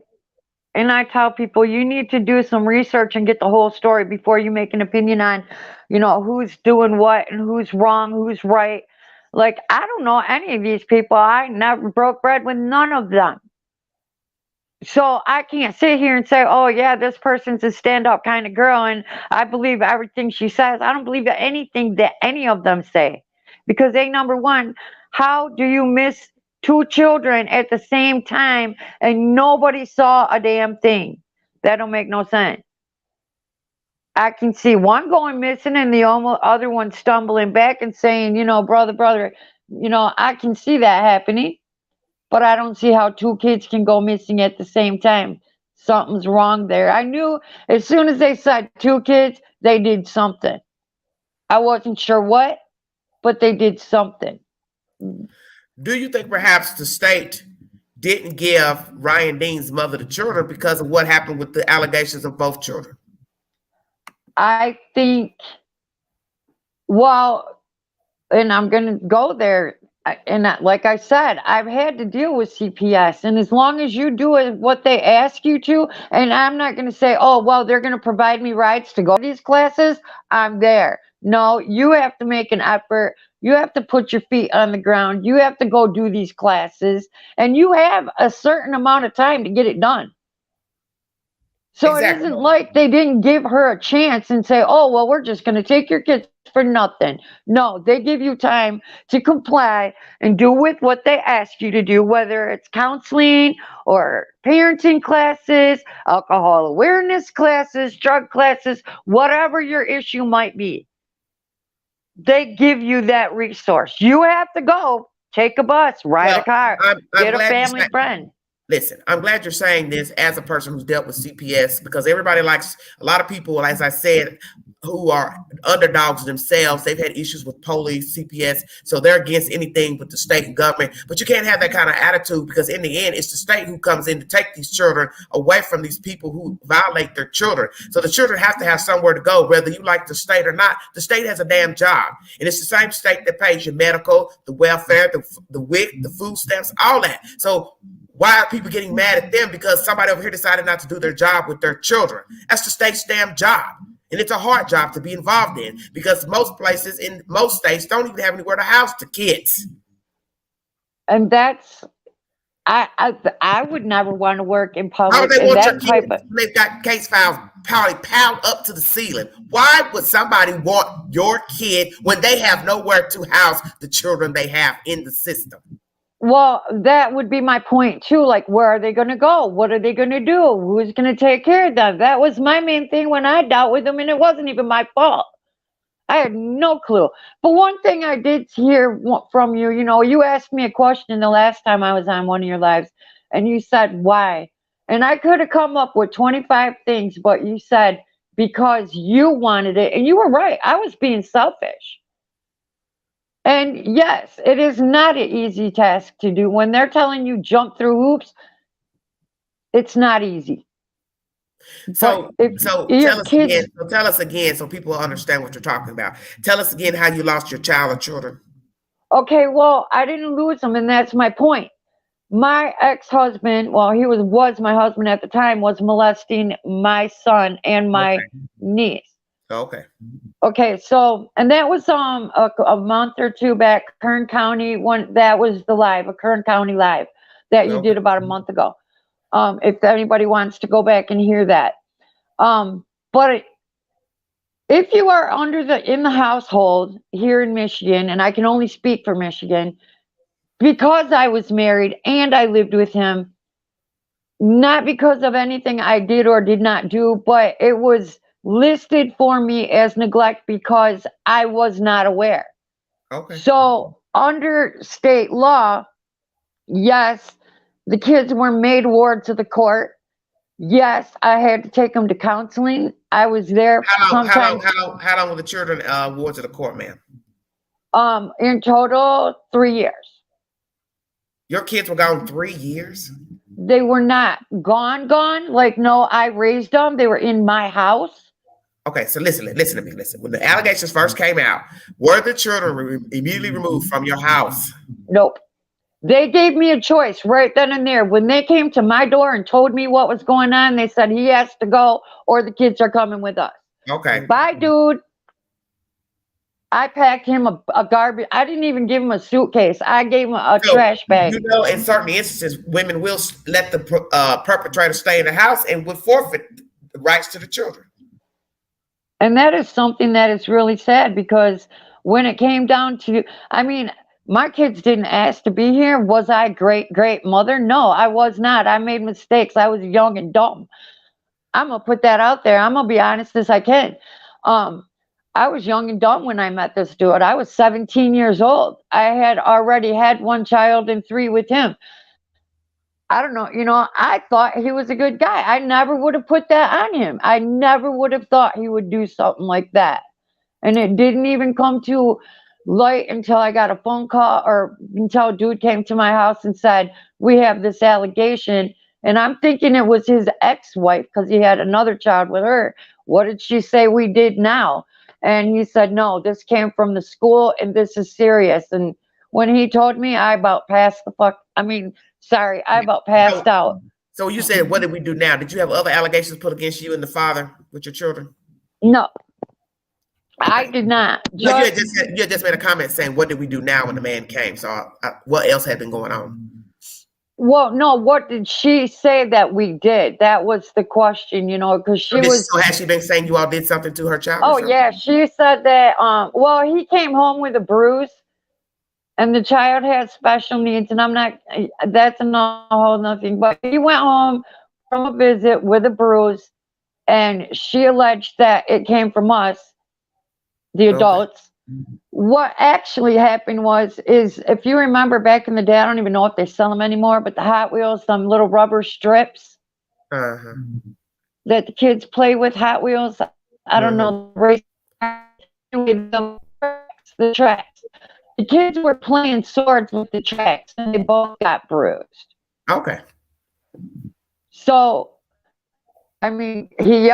Speaker 5: I tell people you need to do some research and get the whole story before you make an opinion on, who's doing what and who's wrong, who's right. Like, I don't know any of these people. I never broke bread with none of them. So I can't sit here and say, oh, yeah, this person's a stand-up kind of girl, and I believe everything she says. I don't believe anything that any of them say. Because number one, how do you miss 2 children at the same time and nobody saw a damn thing? That don't make no sense. I can see one going missing and the other one stumbling back and saying, brother, I can see that happening. But I don't see how 2 kids can go missing at the same time. Something's wrong there. I knew as soon as they said 2 kids, they did something. I wasn't sure what, but they did something.
Speaker 1: Do you think perhaps the state didn't give Ryan Dean's mother the children because of what happened with the allegations of both children?
Speaker 5: I think, well, and I'm going to go there. And like I said, I've had to deal with CPS. And as long as you do what they ask you to, and I'm not going to say, oh, well, they're going to provide me rights to go to these classes, I'm there. No, you have to make an effort. You have to put your feet on the ground. You have to go do these classes. And you have a certain amount of time to get it done. So Exactly. It isn't like they didn't give her a chance and say, oh, well, we're just going to take your kids for nothing. No, they give you time to comply and do with what they ask you to do, whether it's counseling or parenting classes, alcohol awareness classes, drug classes, whatever your issue might be. They give you that resource. You have to go, take a bus, ride a car, get a family friend.
Speaker 1: Listen, I'm glad you're saying this as a person who's dealt with CPS, because everybody likes, a lot of people, as I said, who are underdogs themselves. They've had issues with police, CPS, so they're against anything with the state government. But you can't have that kind of attitude, because in the end, it's the state who comes in to take these children away from these people who violate their children. So the children have to have somewhere to go, whether you like the state or not. The state has a damn job, and it's the same state that pays your medical, the welfare, the WIC, the food stamps, all that. So why are people getting mad at them because somebody over here decided not to do their job with their children? That's the state's damn job. And it's a hard job to be involved in, because most places in most states don't even have anywhere to house the kids.
Speaker 5: And that's, I would never want to work in
Speaker 1: How
Speaker 5: public.
Speaker 1: would they
Speaker 5: And
Speaker 1: want your
Speaker 5: that type
Speaker 1: kids
Speaker 5: of,
Speaker 1: when they've got case files probably piled up to the ceiling? Why would somebody want your kid when they have nowhere to house the children they have in the system?
Speaker 5: well, that would be my point too. Like, where are they going to go? What are they going to do? Who's going to take care of them? That was my main thing when I dealt with them, and it wasn't even my fault. I had no clue. But one thing I did hear from you, you know, you asked me a question the last time I was on one of your lives, and you said, why? And I could have come up with 25 things, but you said, because you wanted it. And you were right. I was being selfish. And yes, it is not an easy task to do. When they're telling you jump through hoops, it's not easy.
Speaker 1: So,
Speaker 5: But if
Speaker 1: so
Speaker 5: your
Speaker 1: tell us
Speaker 5: kids,
Speaker 1: again. So tell us again, so people will understand what you're talking about. Tell us again how you lost your child or children.
Speaker 5: okay, well, I didn't lose them, and that's my point. My ex-husband, well, he was my husband at the time, was molesting my son and my
Speaker 1: Okay.
Speaker 5: niece.
Speaker 1: Okay.
Speaker 5: Okay, so, and that was a month or two back, Kern County one. That was the live, a Kern County live that you
Speaker 1: Okay.
Speaker 5: did about a month ago. If anybody wants to go back and hear that. But if you are in the household here in Michigan, and I can only speak for Michigan, because I was married and I lived with him, not because of anything I did or did not do, but it was listed for me as neglect because I was not aware.
Speaker 1: Okay.
Speaker 5: So, under state law, yes, the kids were made wards of the court. Yes, I had to take them to counseling. I was there sometimes.
Speaker 1: How long were the children wards of the court, ma'am?
Speaker 5: In total, 3 years.
Speaker 1: Your kids were gone 3 years?
Speaker 5: They were not gone. Like, no, I raised them. They were in my house.
Speaker 1: Okay, so listen to me. Listen. When the allegations first came out, were the children immediately removed from your house?
Speaker 5: Nope. They gave me a choice right then and there. When they came to my door and told me what was going on, they said he has to go or the kids are coming with us.
Speaker 1: Okay.
Speaker 5: Bye, dude. I packed him a garbage. I didn't even give him a suitcase. I gave him a
Speaker 1: So,
Speaker 5: trash bag.
Speaker 1: you know, in certain instances, women will let the perpetrator stay in the house and would forfeit the rights to the children.
Speaker 5: And that is something that is really sad, because when it came down to, I mean, my kids didn't ask to be here. Was I great mother? No, I was not. I made mistakes. I was young and dumb. I'm gonna put that out there. I'm gonna be honest as I can. I was young and dumb when I met this dude. I was 17 years old. I had already had one child and 3 with him. I don't know, you know, I thought he was a good guy. I never would have put that on him. I never would have thought he would do something like that. And it didn't even come to light until I got a phone call, or until a dude came to my house and said, we have this allegation. And I'm thinking it was his ex-wife, because he had another child with her. What did she say we did now? And he said, no, this came from the school and this is serious. And when he told me, I about passed the fuck. I about passed out.
Speaker 1: So you said, what did we do now? Did you have other allegations put against you and the father with your children?
Speaker 5: No, I did not.
Speaker 1: No, you had just made a comment saying, what did we do now when the man came? So what else had been going on?
Speaker 5: Well, no, what did she say that we did? That was the question, you know, because
Speaker 1: So has she been saying you all did something to her child?
Speaker 5: Oh, yeah, she said that, well, he came home with a bruise, and the child has special needs, and that's a whole nothing, but he went home from a visit with a bruise, and she alleged that it came from us, the adults. What actually happened is if you remember back in the day, I don't even know if they sell them anymore, but the Hot Wheels, some little rubber strips that the kids play with, Hot Wheels. I don't know the race with the tracks. The kids were playing swords with the tracks, and they both got bruised.
Speaker 1: Okay.
Speaker 5: So, I mean, he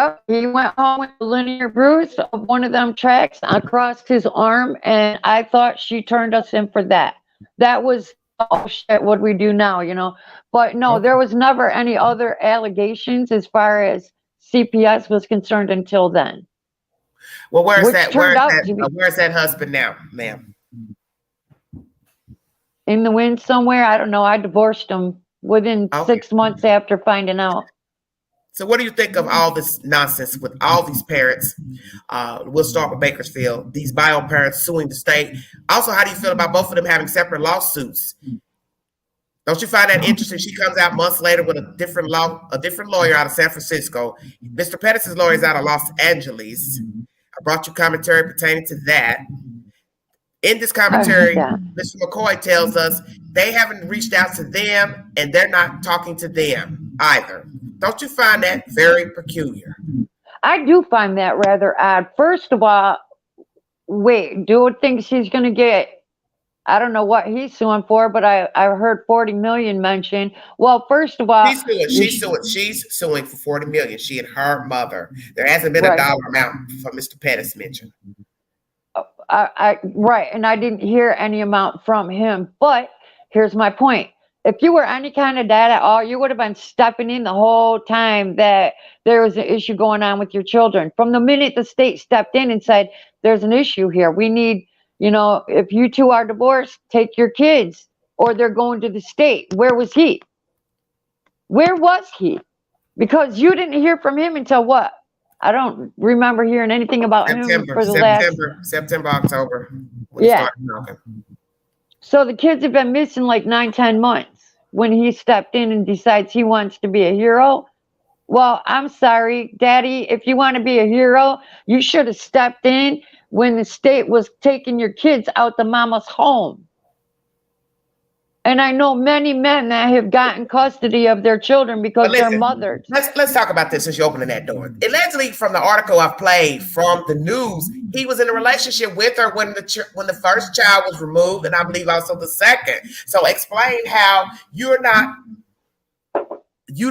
Speaker 5: went home with a linear bruise of one of them tracks across his arm, and I thought she turned us in for that. That was, oh shit, what we do now, you know? But no, there was never any other allegations as far as CPS was concerned until then.
Speaker 1: Well, where's
Speaker 5: Which
Speaker 1: that?
Speaker 5: turned out to be
Speaker 1: Where's that husband now, ma'am?
Speaker 5: in the wind somewhere. I don't know. I divorced him within
Speaker 1: Okay.
Speaker 5: 6 months after finding out.
Speaker 1: So what do you think of all this nonsense with all these parents? We'll start with Bakersfield. These bio parents suing the state. Also, how do you feel about both of them having separate lawsuits? Don't you find that interesting? She comes out months later with a different lawyer out of San Francisco. Mr. Pettis' lawyer is out of Los Angeles. I brought you commentary pertaining to that. In this commentary, Mr. McCoy tells us they haven't reached out to them and they're not talking to them either. Don't you find that very peculiar?
Speaker 5: I do find that rather odd. First of all, wait, Dude thinks he's going to get, I don't know what he's suing for, but I heard 40 million mentioned. Well, first of all,
Speaker 1: she's suing for 40 million. She and her mother. There hasn't been a dollar amount for Mr. Pettis mentioned.
Speaker 5: Right, and I didn't hear any amount from him. But here's my point. If you were any kind of dad at all, you would have been stepping in the whole time that there was an issue going on with your children. From the minute the state stepped in and said, there's an issue here. We need, you know, if you two are divorced, take your kids or they're going to the state. Where was he? Where was he? Because you didn't hear from him until what? I don't remember hearing anything about him for the
Speaker 1: September, October.
Speaker 5: Yeah. So the kids have been missing like 9-10 months when he stepped in and decides he wants to be a hero. Well, I'm sorry, Daddy, if you want to be a hero, you should have stepped in when the state was taking your kids out the mama's home. And I know many men that have gotten custody of their children because they're mothered.
Speaker 1: Let's talk about this since you're opening that door. Allegedly, from the article I've played from the news, he was in a relationship with her when the first child was removed, and I believe also the second. So explain how you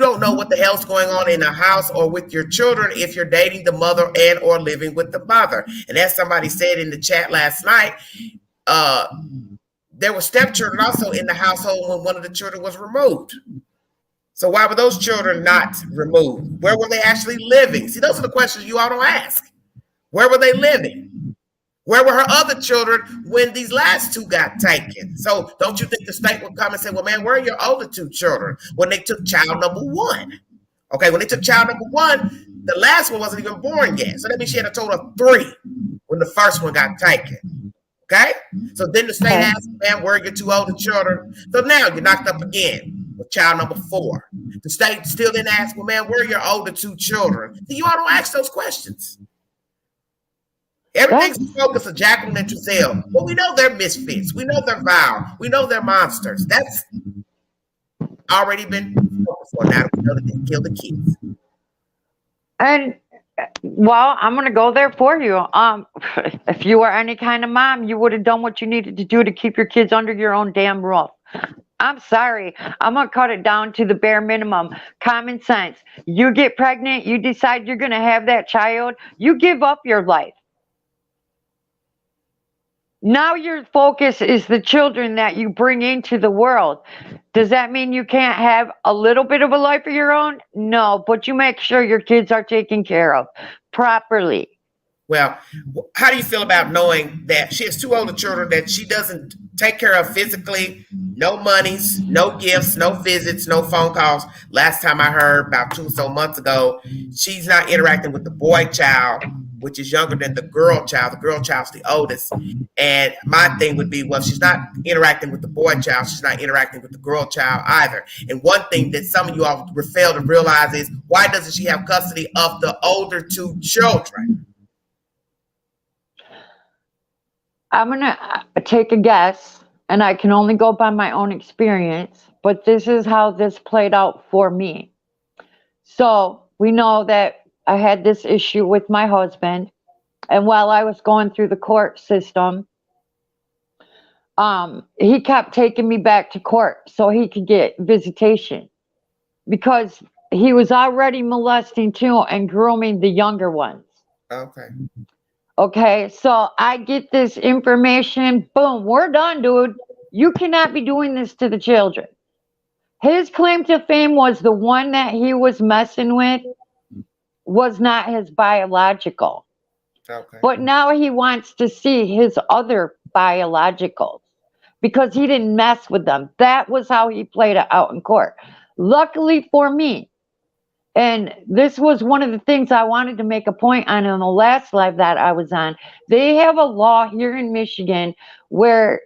Speaker 1: don't know what the hell's going on in the house or with your children if you're dating the mother and or living with the mother. And as somebody said in the chat last night, there were stepchildren also in the household when one of the children was removed. So why were those children not removed? Where were they actually living? See, those are the questions you all don't ask. Where were they living? Where were her other children when these last two got taken? So don't you think the state would come and say, well, man, where are your older two children when they took child number one? Okay, when they took child number one, the last one wasn't even born yet. So that means she had a total of 3 when the first one got taken. Okay? So then the state asks, man, where are your 2 older children? So now you're knocked up again with child number 4. The state still didn't ask, well, man, where are your older 2 children? So you all don't ask those questions. Everything's the focus of Jacqueline and Trezell. Well, we know they're misfits. We know they're vile. We know they're monsters. That's already been focused on. Now we know that they killed the kids.
Speaker 5: And well, I'm going to go there for you. If you were any kind of mom, you would have done what you needed to do to keep your kids under your own damn roof. I'm sorry. I'm going to cut it down to the bare minimum. Common sense. You get pregnant, you decide you're going to have that child, you give up your life. Now your focus is the children that you bring into the world. Does that mean you can't have a little bit of a life of your own? No, but you make sure your kids are taken care of properly.
Speaker 1: Well, how do you feel about knowing that she has 2 older children that she doesn't take care of physically? No monies, no gifts, no visits, no phone calls. Last time I heard, about 2 or so months ago, she's not interacting with the boy child, which is younger than the girl child. The girl child's the oldest. And my thing would be, well, if she's not interacting with the boy child, she's not interacting with the girl child either. And one thing that some of you all fail to realize is, why doesn't she have custody of the older 2 children?
Speaker 5: I'm going to take a guess, and I can only go by my own experience, but this is how this played out for me. So we know that I had this issue with my husband. And while I was going through the court system, he kept taking me back to court so he could get visitation, because he was already molesting too and grooming the younger ones.
Speaker 1: Okay.
Speaker 5: Okay, so I get this information, boom, we're done, dude. You cannot be doing this to the children. His claim to fame was the one that he was messing with was not his biological.
Speaker 1: Okay.
Speaker 5: But now he wants to see his other biologicals because he didn't mess with them. That was how he played it out in court. Luckily for me, and this was one of the things I wanted to make a point on in the last live that I was on. They have a law here in Michigan where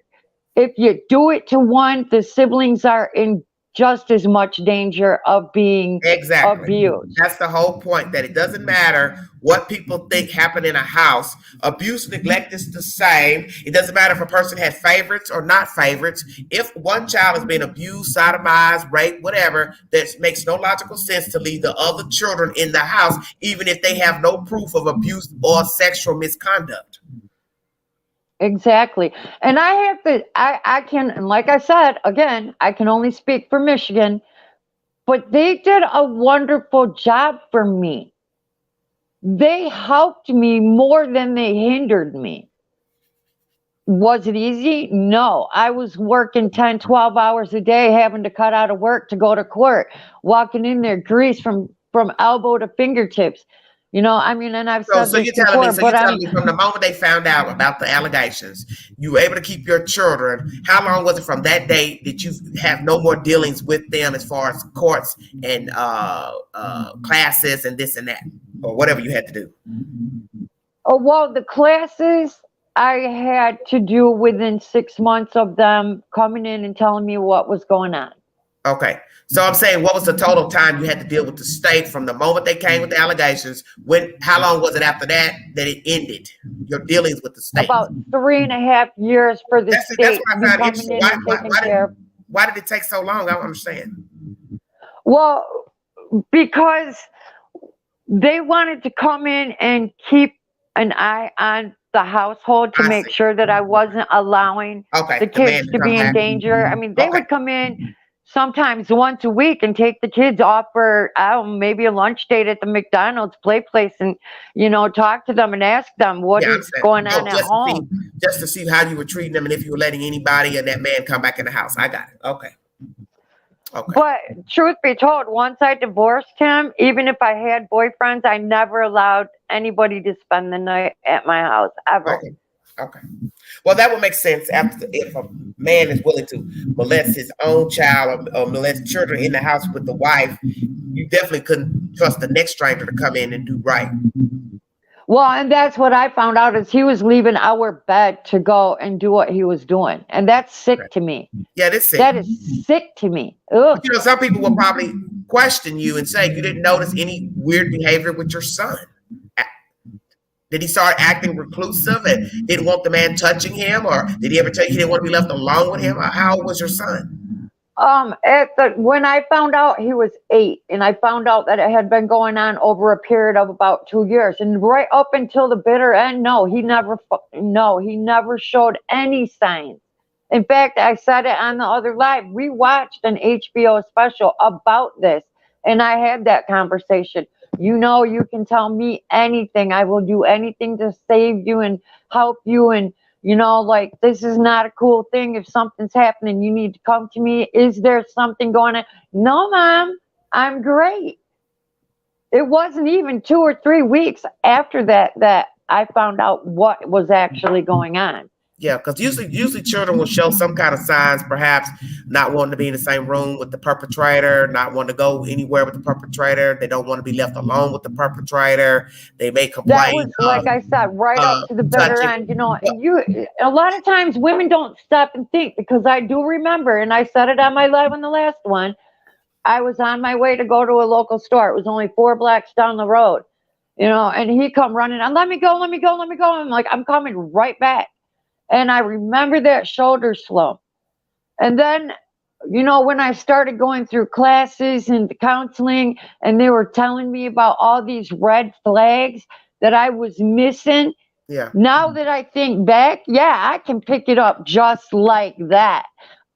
Speaker 5: if you do it to one, the siblings are in just as much danger of being abused.
Speaker 1: That's the whole point, that it doesn't matter what people think happened in a house. Abuse, neglect is the same. It doesn't matter if a person had favorites or not favorites. If one child has been abused, sodomized, raped, whatever, that makes no logical sense to leave the other children in the house, even if they have no proof of abuse or sexual misconduct.
Speaker 5: Exactly. And I have to, I can, and like I said, again, I can only speak for Michigan, but they did a wonderful job for me. They helped me more than they hindered me. Was it easy? No. I was working 10, 12 hours a day, having to cut out of work to go to court, walking in there, grease from elbow to fingertips. You know, I mean, and I've said
Speaker 1: So
Speaker 5: this
Speaker 1: you're telling me,
Speaker 5: before,
Speaker 1: from the moment they found out about the allegations, you were able to keep your children. How long was it from that day that you have no more dealings with them as far as courts and classes and this and that, or whatever you had to do?
Speaker 5: Oh, well, the classes I had to do within 6 months of them coming in and telling me what was going on.
Speaker 1: Okay. So I'm saying, what was the total time you had to deal with the state from the moment they came with the allegations? How long was it after that it ended, your dealings with the state?
Speaker 5: About 3.5 years for the state
Speaker 1: That's what I found
Speaker 5: coming in and taking care of.
Speaker 1: Why did it take so long? I don't understand.
Speaker 5: Well, because they wanted to come in and keep an eye on the household to make sure that I wasn't allowing the kids to be in danger. I mean, they would come in sometimes once a week and take the kids off for, I don't know, maybe a lunch date at the McDonald's play place and, you know, talk to them and ask them what is going on at home.
Speaker 1: Just to see how you were treating them and if you were letting anybody and that man come back in the house. I got it. Okay.
Speaker 5: But truth be told, once I divorced him, even if I had boyfriends, I never allowed anybody to spend the night at my house, ever.
Speaker 1: Okay. Well, that would make sense if a man is willing to molest his own child or molest children in the house with the wife. You definitely couldn't trust the next stranger to come in and do right.
Speaker 5: Well, and that's what I found out is he was leaving our bed to go and do what he was doing. And that's sick to me.
Speaker 1: Yeah, that's sick.
Speaker 5: That is sick to me. Ugh.
Speaker 1: You know, some people will probably question you and say you didn't notice any weird behavior with your son. Did he start acting reclusive and didn't want the man touching him? Or did he ever tell you he didn't want to be left alone with him? How old was your son?
Speaker 5: When I found out he was 8, and I found out that it had been going on over a period of about 2 years, and right up until the bitter end, he never showed any signs. In fact, I said it on the other live. We watched an HBO special about this, and I had that conversation. You know, you can tell me anything. I will do anything to save you and help you. And, you know, like, this is not a cool thing. If something's happening, you need to come to me. Is there something going on? No, Mom, I'm great. It wasn't even 2 or 3 weeks after that I found out what was actually going on.
Speaker 1: Yeah, because usually children will show some kind of signs, perhaps not wanting to be in the same room with the perpetrator, not wanting to go anywhere with the perpetrator. They don't want to be left alone with the perpetrator. They may complain.
Speaker 5: That was, like I said, right up to the bitter end. You know, a lot of times women don't stop and think, because I do remember, and I said it on my live on the last one, I was on my way to go to a local store. It was only 4 blocks down the road, you know, and he come running on, let me go. I'm like, I'm coming right back. And I remember that shoulder slump. And then, you know, when I started going through classes and counseling, and they were telling me about all these red flags that I was missing,
Speaker 1: Yeah.
Speaker 5: Now that I think back, yeah, I can pick it up just like that.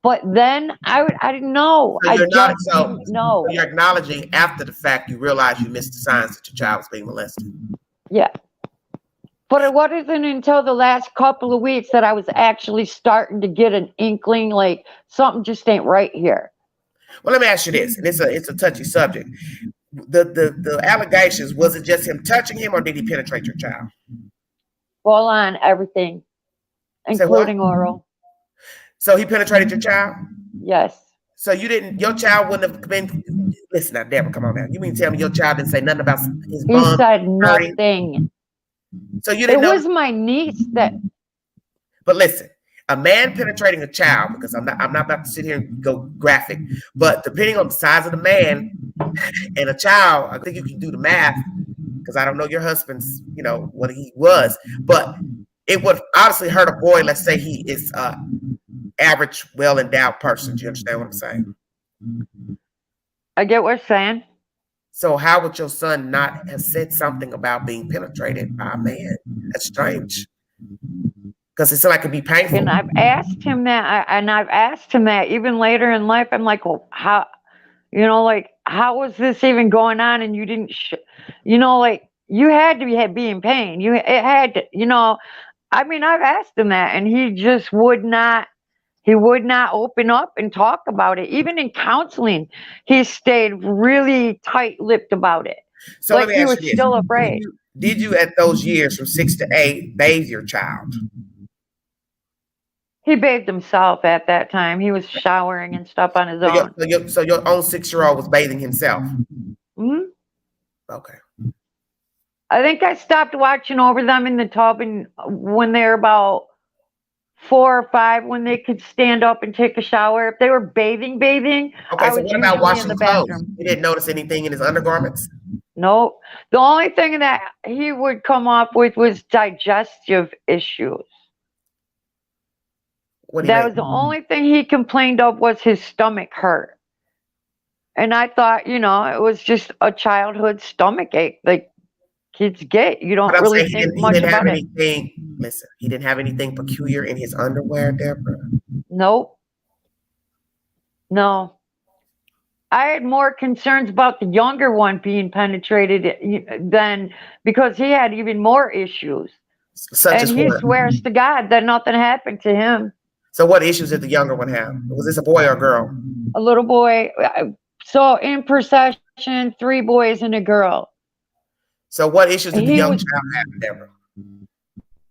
Speaker 5: But then I didn't know.
Speaker 1: So
Speaker 5: I
Speaker 1: you're not
Speaker 5: just
Speaker 1: so,
Speaker 5: didn't
Speaker 1: so
Speaker 5: know.
Speaker 1: you're acknowledging after the fact you realize you missed the signs that your child was being molested.
Speaker 5: Yeah. But it wasn't until the last couple of weeks that I was actually starting to get an inkling, like something just ain't right here.
Speaker 1: Well, let me ask you this, and it's a touchy subject. The allegations, was it just him touching him, or did he penetrate your child?
Speaker 5: Full on everything,
Speaker 1: Say what?
Speaker 5: including oral.
Speaker 1: So he penetrated your child?
Speaker 5: Yes.
Speaker 1: So you didn't, your child wouldn't have been, listen now, Deborah, come on now. You mean tell me your child didn't say nothing about his
Speaker 5: He
Speaker 1: bum
Speaker 5: said
Speaker 1: hurting?
Speaker 5: nothing.
Speaker 1: So you
Speaker 5: It
Speaker 1: didn't know,
Speaker 5: was my niece that
Speaker 1: but listen, a man penetrating a child, because I'm not about to sit here and go graphic, but depending on the size of the man and a child, I think you can do the math, because I don't know your husband's, what he was, but it would honestly hurt a boy. Let's say he is average, well-endowed person. Do you understand what I'm saying?
Speaker 5: I get what you're saying.
Speaker 1: So how would your son not have said something about being penetrated by a man? That's strange. Because it's like it'd be painful.
Speaker 5: And I've asked him that, even later in life. I'm like, well, how, like, how was this even going on? And you didn't, like, you had to be in pain. It had to, I mean, I've asked him that, and he just would not. He would not open up and talk about it. Even in counseling, he stayed really tight-lipped about it.
Speaker 1: So
Speaker 5: Like
Speaker 1: let me
Speaker 5: he
Speaker 1: ask
Speaker 5: was
Speaker 1: you this.
Speaker 5: still afraid.
Speaker 1: Did you at those years from 6 to 8 bathe your child?
Speaker 5: He bathed himself at that time. He was showering and stuff on his own.
Speaker 1: So your own 6-year-old was bathing himself?
Speaker 5: Hmm.
Speaker 1: Okay.
Speaker 5: I think I stopped watching over them in the tub and when they were about 4 or 5, when they could stand up and take a shower. If they were bathing,
Speaker 1: Okay,
Speaker 5: I
Speaker 1: so
Speaker 5: was
Speaker 1: what about
Speaker 5: usually in
Speaker 1: washing
Speaker 5: the
Speaker 1: clothes?
Speaker 5: bathroom.
Speaker 1: You didn't notice anything in his undergarments?
Speaker 5: No. The only thing that he would come up with was digestive issues.
Speaker 1: What do you
Speaker 5: That
Speaker 1: mean?
Speaker 5: was the only thing he complained of, was his stomach hurt. And I thought, it was just a childhood stomach ache, like kids get. You
Speaker 1: But
Speaker 5: don't
Speaker 1: I'm
Speaker 5: really
Speaker 1: saying
Speaker 5: think
Speaker 1: he
Speaker 5: much
Speaker 1: didn't have
Speaker 5: about it.
Speaker 1: anything. Listen, he didn't have anything peculiar in his underwear, Deborah.
Speaker 5: Nope. No. I had more concerns about the younger one being penetrated than, because he had even more issues.
Speaker 1: Such
Speaker 5: And
Speaker 1: as
Speaker 5: he
Speaker 1: what?
Speaker 5: swears to God that nothing happened to him.
Speaker 1: So what issues did the younger one have? Was this a boy or a girl?
Speaker 5: A little boy. So in procession, 3 boys and a girl.
Speaker 1: So what issues did the
Speaker 5: He
Speaker 1: young
Speaker 5: was
Speaker 1: child have, Deborah?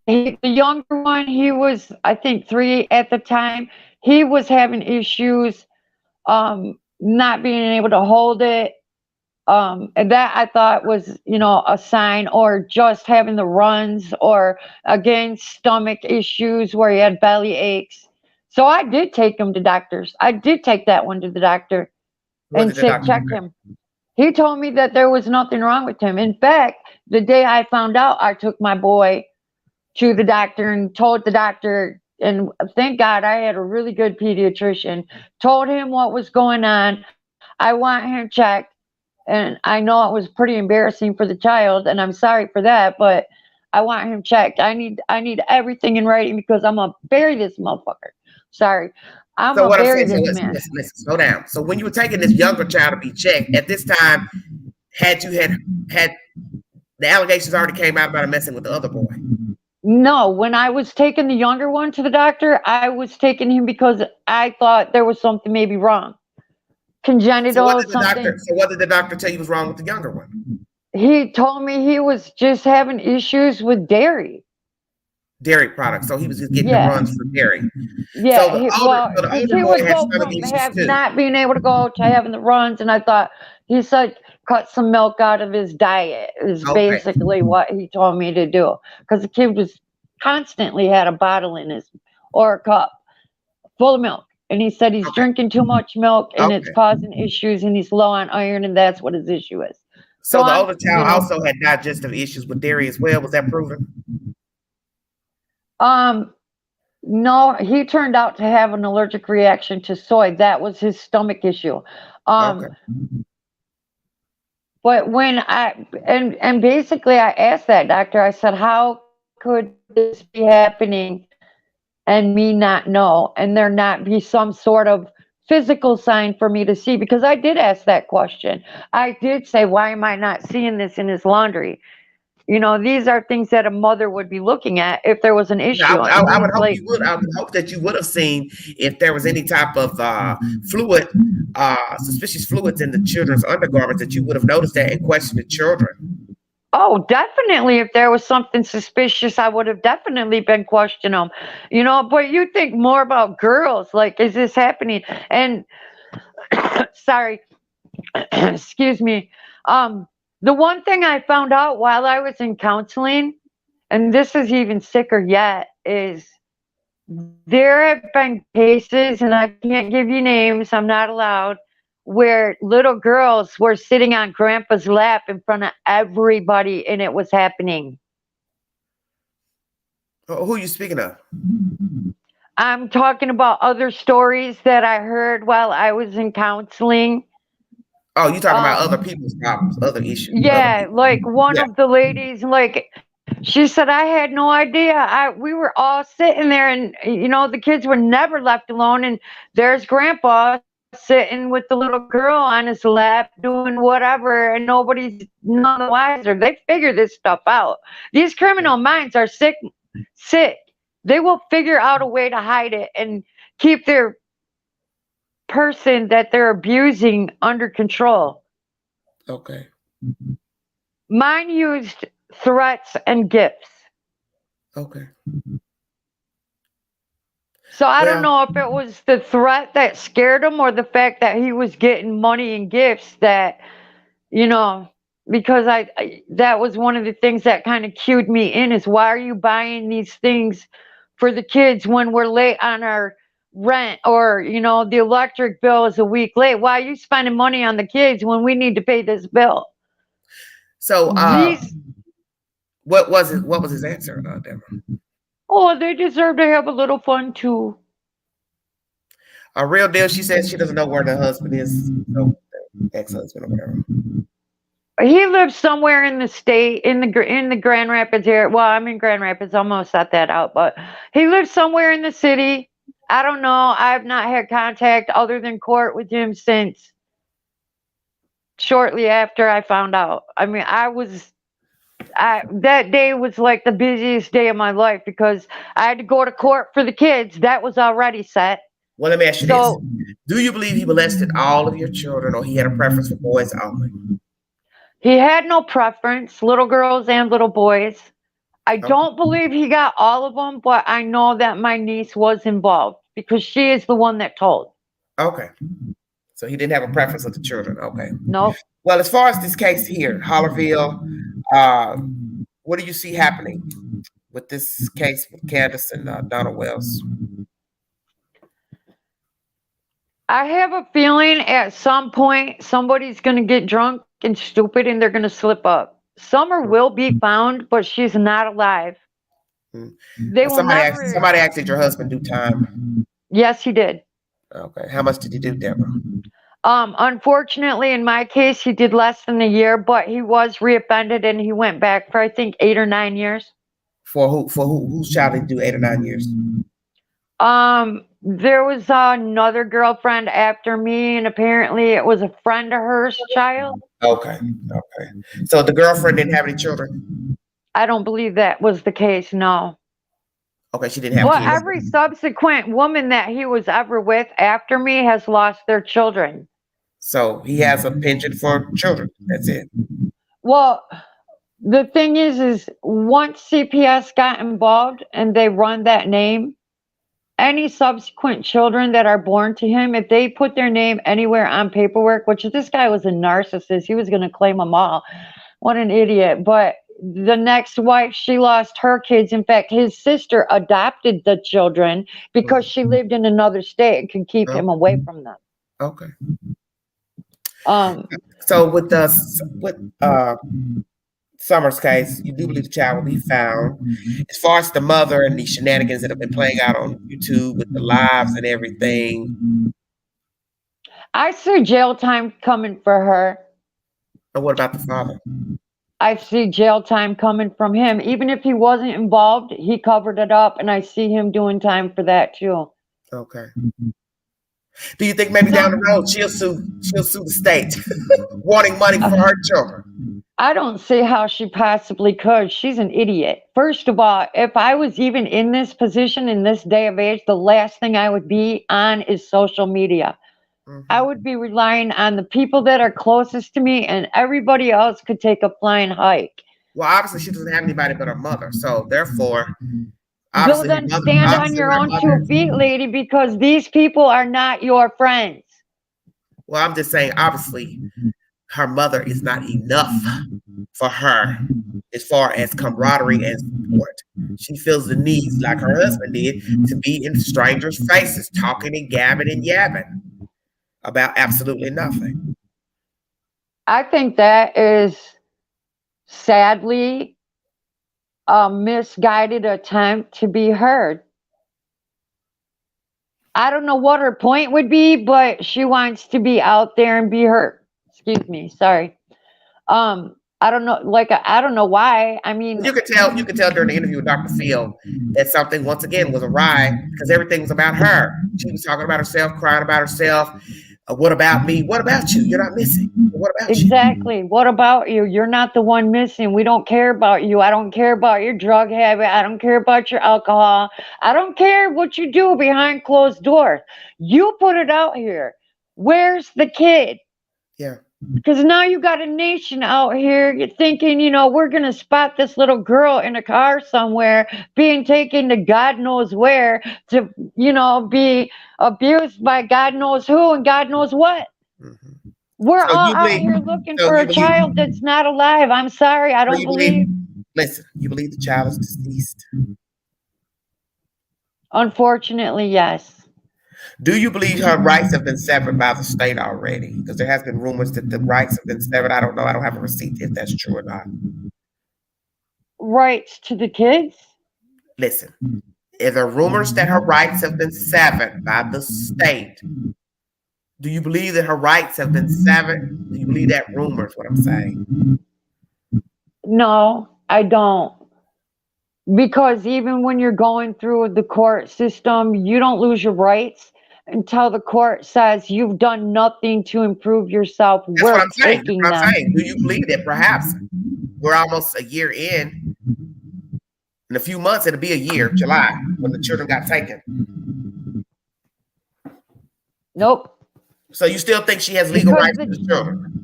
Speaker 5: the younger one. He was, I think, 3 at the time. He was having issues, not being able to hold it. And that I thought was, a sign, or just having the runs, or again, stomach issues where he had belly aches. So I did take him to doctors. I did take that one to the doctor
Speaker 1: What
Speaker 5: and
Speaker 1: did the doctor
Speaker 5: check
Speaker 1: say?
Speaker 5: him. He told me that there was nothing wrong with him. In fact, the day I found out, I took my boy to the doctor and told the doctor, and thank God I had a really good pediatrician, told him what was going on. I want him checked. And I know it was pretty embarrassing for the child, and I'm sorry for that, but I want him checked. I need everything in writing, because I'm gonna bury this motherfucker. Sorry. I'm
Speaker 1: So
Speaker 5: gonna
Speaker 1: what I'm
Speaker 5: bury
Speaker 1: saying, so
Speaker 5: this
Speaker 1: listen,
Speaker 5: man.
Speaker 1: listen, slow down. So when you were taking this younger child to be checked, at this time, had the allegations already came out about him messing with the other boy?
Speaker 5: No, when I was taking the younger one to the doctor, I was taking him because I thought there was something maybe wrong. Congenital, something.
Speaker 1: So what did the doctor tell you was wrong with the younger one?
Speaker 5: He told me he was just having issues with dairy.
Speaker 1: Dairy products. So he was just getting the
Speaker 5: Yeah.
Speaker 1: runs for dairy.
Speaker 5: Yeah,
Speaker 1: So the older
Speaker 5: he
Speaker 1: boy
Speaker 5: would
Speaker 1: had
Speaker 5: go
Speaker 1: stomach
Speaker 5: from
Speaker 1: issues too.
Speaker 5: not being able to go to having the runs, and I thought he said cut some milk out of his diet is
Speaker 1: Okay.
Speaker 5: basically what he told me to do, because the kid was constantly had a bottle in his, or a cup full of milk, and he said he's drinking too much milk and it's
Speaker 1: Okay.
Speaker 5: causing issues, and he's low on iron, and that's what his issue is.
Speaker 1: So the older child also had digestive issues with dairy as well. Was that proven?
Speaker 5: No, he turned out to have an allergic reaction to soy. That was his stomach issue.
Speaker 1: Okay.
Speaker 5: But when and basically I asked that doctor, I said, how could this be happening and me not know, and there not be some sort of physical sign for me to see? Because I did ask that question. I did say, why am I not seeing this in his laundry? You know, these are things that a mother would be looking at if there was an issue.
Speaker 1: I would hope
Speaker 5: Like,
Speaker 1: you would. I would hope that you would have seen if there was any type of fluid, suspicious fluids in the children's undergarments, that you would have noticed that and questioned the children.
Speaker 5: oh, definitely. If there was something suspicious, I would have definitely been questioning them. You know, but you think more about girls. Like, is this happening? And sorry, excuse me. The one thing I found out while I was in counseling, and this is even sicker yet, is there have been cases, and I can't give you names, I'm not allowed, where little girls were sitting on grandpa's lap in front of everybody and it was happening.
Speaker 1: Who are you speaking of?
Speaker 5: I'm talking about other stories that I heard while I was in counseling.
Speaker 1: Oh, you talking about other people's problems, other issues.
Speaker 5: Yeah, like one
Speaker 1: Yeah.
Speaker 5: of the ladies, like she said, I had no idea. We were all sitting there, and you know, the kids were never left alone. And there's grandpa sitting with the little girl on his lap doing whatever, and nobody's none the wiser. They figure this stuff out. These criminal minds are sick. They will figure out a way to hide it and keep their person that they're abusing under control.
Speaker 1: Okay.
Speaker 5: Mine used threats and gifts.
Speaker 1: Okay.
Speaker 5: So I don't know if it was the threat that scared him or the fact that he was getting money and gifts that, you know, because that was one of the things that kind of cued me in, is why are you buying these things for the kids when we're late on our rent, or, you know, the electric bill is a week late? Why are you spending money on the kids when we need to pay this bill?
Speaker 1: So what was his answer, Deborah?
Speaker 5: Oh, they deserve to have a little fun too.
Speaker 1: A real deal. She says she doesn't know where the husband is, so ex-husband or whatever.
Speaker 5: He lives somewhere in the state, in the Grand Rapids area. Well, I'm in Grand Rapids. Almost set that out, but he lives somewhere in the city. I don't know. I've not had contact other than court with him since shortly after I found out. I mean, that day was like the busiest day of my life because I had to go to court for the kids. That was already set.
Speaker 1: Well, let me ask you this. Do you believe he molested all of your children, or he had a preference for boys only?
Speaker 5: He had no preference, little girls and little boys. I don't believe he got all of them, but I know that my niece was involved because she is the one that told.
Speaker 1: Okay. So he didn't have a preference of the children. Okay.
Speaker 5: Nope.
Speaker 1: Well, as far as this case here, Hollerville, what do you see happening with this case with Candace and Donald Wells?
Speaker 5: I have a feeling at some point somebody's going to get drunk and stupid and they're going to slip up. Summer will be found, but she's not alive. They will never.
Speaker 1: Somebody asked, did your husband do time?
Speaker 5: Yes, he did.
Speaker 1: Okay. How much did he do, Deborah?
Speaker 5: Unfortunately, in my case, he did less than a year, but he was reoffended and he went back for, I think, 8 or 9 years.
Speaker 1: For who? For whose child did he do 8 or 9 years?
Speaker 5: There was another girlfriend after me, and apparently it was a friend of hers child.
Speaker 1: Okay. So the girlfriend didn't have any children?
Speaker 5: I don't believe that was the case, no.
Speaker 1: Okay, she didn't have kids.
Speaker 5: Well, every subsequent woman that he was ever with after me has lost their children.
Speaker 1: So he has a penchant for children. That's it.
Speaker 5: Well, the thing is once CPS got involved and they run that name, any subsequent children that are born to him, if they put their name anywhere on paperwork, which this guy was a narcissist, he was going to claim them all. What an idiot. But the next wife, she lost her kids. In fact, his sister adopted the children because she lived in another state and could keep him away from them.
Speaker 1: Okay.
Speaker 5: So
Speaker 1: with Summer's case, you do believe the child will be found. As far as the mother and the shenanigans that have been playing out on YouTube with the lives and everything,
Speaker 5: I see jail time coming for her.
Speaker 1: and what about the father?
Speaker 5: I see jail time coming from him. Even if he wasn't involved, he covered it up, and I see him doing time for that too.
Speaker 1: Okay. Do you think maybe down the road she'll sue the state, wanting money for her children?
Speaker 5: I don't see how she possibly could. She's an idiot. First of all, if I was even in this position in this day of age, the last thing I would be on is social media. I would be relying on the people that are closest to me, and everybody else could take a flying hike.
Speaker 1: Well, obviously she doesn't have anybody but her mother, so therefore,
Speaker 5: Well, then stand on your own 2 feet, lady, because these people are not your friends.
Speaker 1: Well, I'm just saying, obviously, her mother is not enough for her as far as camaraderie and support. She feels the need, like her husband did, to be in strangers' faces, talking and gabbing and yabbing about absolutely nothing.
Speaker 5: I think that is sadly a misguided attempt to be heard. I don't know what her point would be, but she wants to be out there and be heard. Excuse me, sorry. I don't know, I don't know why. I mean,
Speaker 1: you could tell during the interview with Dr. Phil that something once again was awry because everything was about her. She was talking about herself, crying about herself. What about me? What about you? You're not missing. What about you?
Speaker 5: Exactly. What about you? You're not the one missing. We don't care about you. I don't care about your drug habit. I don't care about your alcohol. I don't care what you do behind closed doors. You put it out here. Where's the kid?
Speaker 1: Yeah.
Speaker 5: Because now you got a nation out here thinking, we're going to spot this little girl in a car somewhere being taken to God knows where to, be abused by God knows who and God knows what.
Speaker 1: Mm-hmm.
Speaker 5: We're all out here looking for a child that's not alive. I'm sorry. I don't believe.
Speaker 1: Listen, you believe the child is deceased?
Speaker 5: Unfortunately, yes.
Speaker 1: Do you believe her rights have been severed by the state already? Because there has been rumors that the rights have been severed. I don't know. I don't have a receipt if that's true or not.
Speaker 5: Rights to the kids?
Speaker 1: Listen, are there rumors that her rights have been severed by the state? Do you believe that her rights have been severed? Do you believe that rumor is what I'm saying?
Speaker 5: No, I don't. Because even when you're going through the court system, you don't lose your rights until the court says you've done nothing to improve yourself.
Speaker 1: That's what I'm saying. That's what I'm saying. Do you believe that perhaps we're almost a year in? In a few months, it'll be a year, July, when the children got taken.
Speaker 5: Nope.
Speaker 1: So you still think she has legal rights to the children?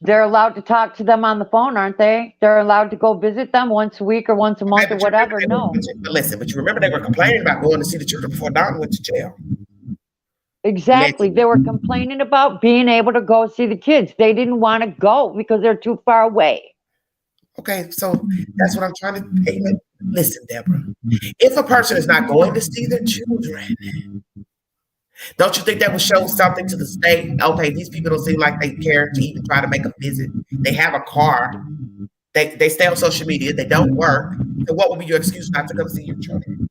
Speaker 5: They're allowed to talk to them on the phone, aren't they? They're allowed to go visit them once a week or once a month or whatever. No.
Speaker 1: But you remember they were complaining about going to see the children before Don went to jail.
Speaker 5: Exactly. They were complaining about being able to go see the kids. They didn't want to go because they're too far away.
Speaker 1: Okay, so that's what I'm trying to say. Listen, Deborah, if a person is not going to see their children, don't you think that would show something to the state? Okay, these people don't seem like they care to even try to make a visit. They have a car. They stay on social media. They don't work. So what would be your excuse not to come see your children?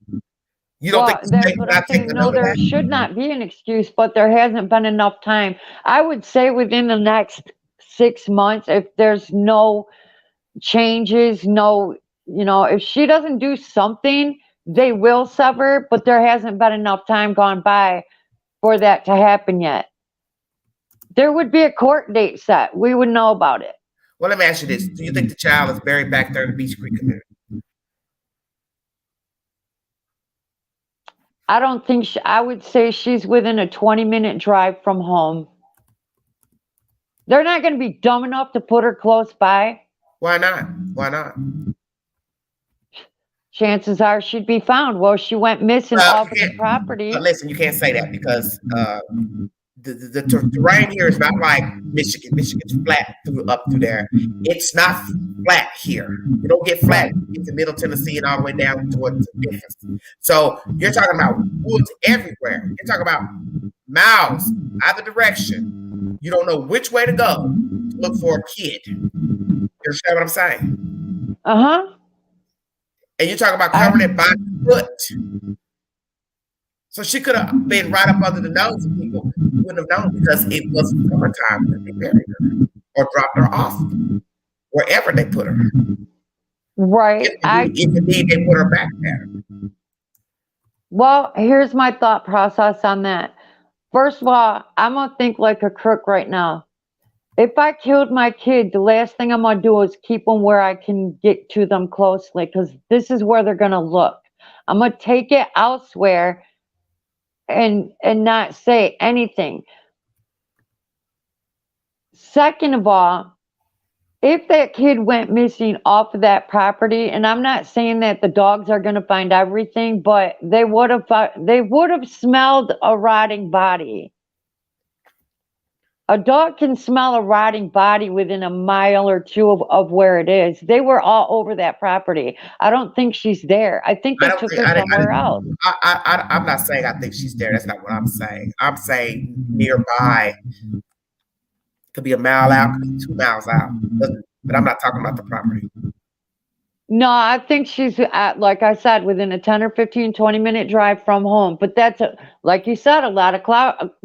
Speaker 1: You don't think the state would not take the note of that?
Speaker 5: No, there should not be an excuse, but there hasn't been enough time. I would say within the next 6 months, if there's no changes, if she doesn't do something, they will sever, but there hasn't been enough time gone by for that to happen yet. There would be a court date set. We would know about it.
Speaker 1: Well, let me ask you this. Do you think the child is buried back there in the Beach Creek community?
Speaker 5: I don't think I would say she's within a 20-minute drive from home. They're not going to be dumb enough to put her close by.
Speaker 1: Why not? Why not?
Speaker 5: Chances are she'd be found. Well, she went missing off of the property.
Speaker 1: But listen, you can't say that because the terrain here is not like Michigan. Michigan's flat up through there. It's not flat here. You don't get flat into Middle Tennessee and all the way down towards Memphis. So you're talking about woods everywhere. You're talking about miles either direction. You don't know which way to go to look for a kid. You understand what I'm saying?
Speaker 5: Uh-huh.
Speaker 1: And you're talking about covering it by foot. So she could have been right up under the nose of people who wouldn't have known because it was summertime when they buried her. or dropped her off wherever they put her.
Speaker 5: Right.
Speaker 1: If indeed they put her back there.
Speaker 5: Well, here's my thought process on that. First of all, I'm going to think like a crook right now. If I killed my kid, the last thing I'm going to do is keep them where I can get to them closely, because this is where they're going to look. I'm going to take it elsewhere and not say anything. Second of all, if that kid went missing off of that property, and I'm not saying that the dogs are going to find everything, but they would have smelled a rotting body. A dog can smell a rotting body within a mile or two of where it is. They were all over that property. I don't think she's there. I think they took her somewhere else.
Speaker 1: I'm not saying I think she's there. That's not what I'm saying. I'm saying nearby. Could be a mile out, could be 2 miles out. But I'm not talking about the property.
Speaker 5: No, I think she's at, like I said, within a 10 or 15, 20-minute drive from home. But that's, like you said, a lot of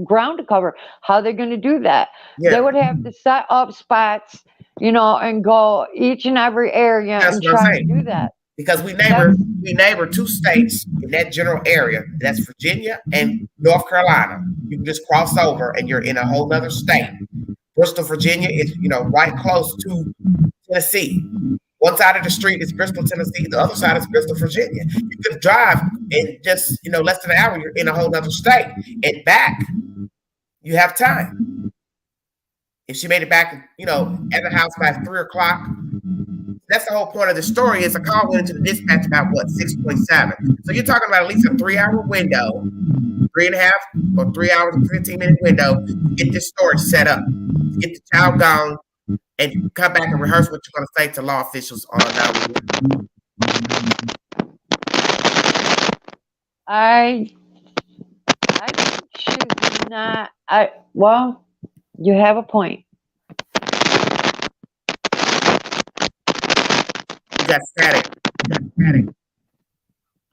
Speaker 5: ground to cover. How are they going to do that?
Speaker 1: Yeah.
Speaker 5: They would have to set up spots, and go each and every area and try to do that.
Speaker 1: Because we neighbor 2 states in that general area. That's Virginia and North Carolina. You can just cross over and you're in a whole other state. Bristol, Virginia is, right close to Tennessee. One side of the street is Bristol, Tennessee. The other side is Bristol, Virginia. You could drive in just, less than an hour. You're in a whole other state. And back, you have time. If she made it back, at the house by 3 o'clock, that's the whole point of the story. Is a call went into the dispatch about 6:27. So you're talking about at least a 3-hour window, 3.5 or 3 hours and 15-minute window to get this story set up, to get the child gone, and come back and rehearse what you're going to say to law officials on that.
Speaker 5: I think she's not. Well, you have a point.
Speaker 1: You got static.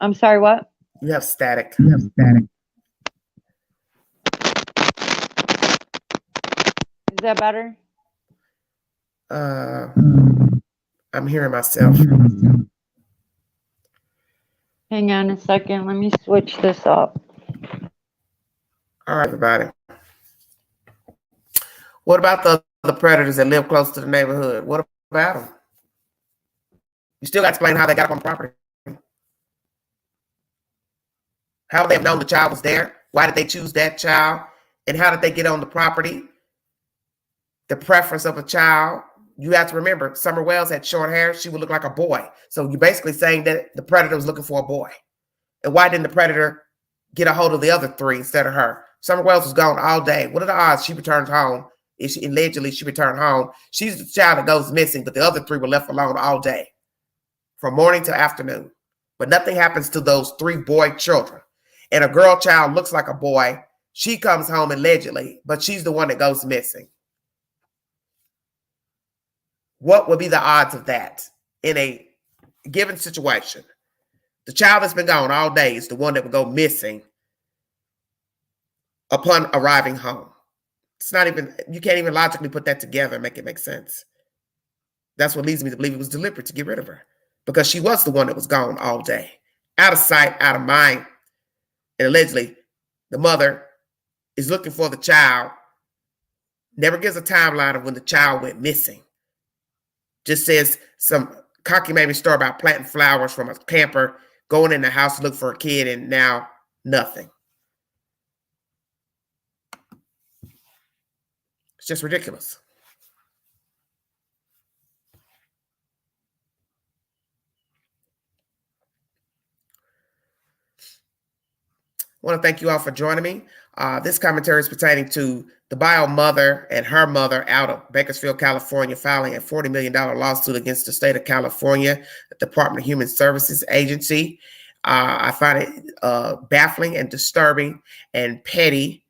Speaker 5: I'm sorry, what?
Speaker 1: You have static.
Speaker 5: Is that better?
Speaker 1: I'm hearing myself.
Speaker 5: Hang on a second. Let me switch this up.
Speaker 1: All right, everybody. What about the predators that live close to the neighborhood? What about them? You still got to explain how they got up on the property. How would they have known the child was there? Why did they choose that child? And how did they get on the property? The preference of a child. You have to remember, Summer Wells had short hair. She would look like a boy. So you're basically saying that the predator was looking for a boy. And why didn't the predator get a hold of the other 3 instead of her? Summer Wells was gone all day. What are the odds she returns home? Allegedly she returned home. She's the child that goes missing, but the other 3 were left alone all day, from morning to afternoon. But nothing happens to those 3 boy children. And a girl child looks like a boy. She comes home allegedly, but she's the one that goes missing. What would be the odds of that in a given situation? The child that's been gone all day is the one that would go missing upon arriving home. It's not even, you can't even logically put that together and make it make sense. That's what leads me to believe it was deliberate to get rid of her, because she was the one that was gone all day, out of sight, out of mind. And allegedly, the mother is looking for the child, never gives a timeline of when the child went missing. Just says some cockamamie story about planting flowers from a camper, going in the house to look for a kid, and now nothing. It's just ridiculous. I want to thank you all for joining me. This commentary is pertaining to the bio mother and her mother out of Bakersfield, California, filing a $40 million lawsuit against the state of California, the Department of Human Services Agency. I find it baffling and disturbing and petty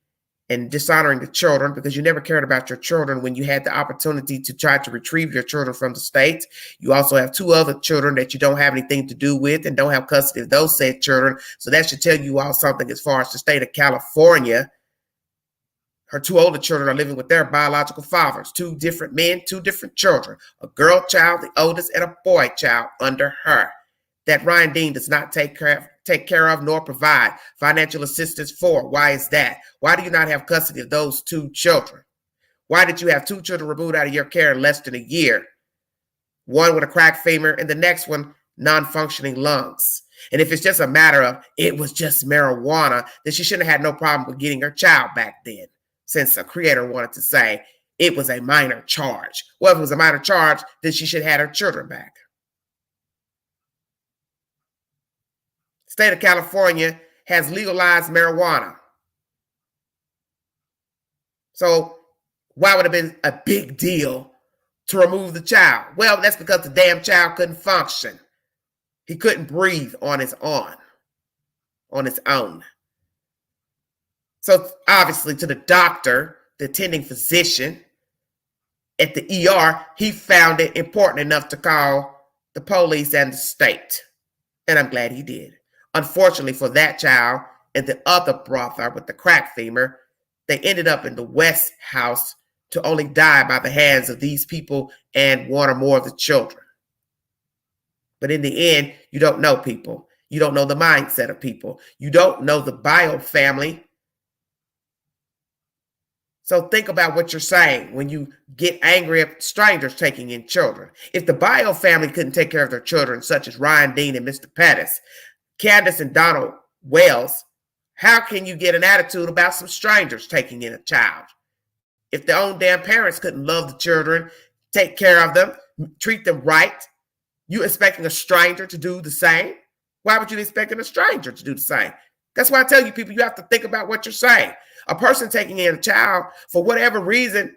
Speaker 1: and dishonoring the children, because you never cared about your children when you had the opportunity to try to retrieve your children from the state. You also have 2 other children that you don't have anything to do with and don't have custody of those said children. So that should tell you all something as far as the state of California Her two older children are living with their biological fathers, two different men, two different children, a girl child, the oldest, and a boy child under her, that Ryan Dean does not take care of nor provide financial assistance for. Why is that? Why do you not have custody of those two children? Why did you have two children removed out of your care in less than a year? One with a cracked femur and the next one non-functioning lungs. And if it's just a matter of it was just marijuana, then she shouldn't have had no problem with getting her child back then, since the creator wanted to say it was a minor charge. Well, if it was a minor charge, then she should have had her children back. State of California has legalized marijuana. So why would it have been a big deal to remove the child? Well, that's because the damn child couldn't function. He couldn't breathe on his own. So obviously to the doctor, the attending physician at the ER, he found it important enough to call the police and the state. And I'm glad he did. Unfortunately for that child and the other brother with the cracked femur, they ended up in the West house to only die by the hands of these people and one or more of the children. But in the end, you don't know people. You don't know the mindset of people. You don't know the bio family. So think about what you're saying when you get angry at strangers taking in children. If the bio family couldn't take care of their children, such as Ryan Dean and Mr. Pettis, Candace and Donald Wells, how can you get an attitude about some strangers taking in a child? If their own damn parents couldn't love the children, take care of them, treat them right, you expecting a stranger to do the same? Why would you be expecting a stranger to do the same? That's why I tell you people, you have to think about what you're saying. A person taking in a child, for whatever reason,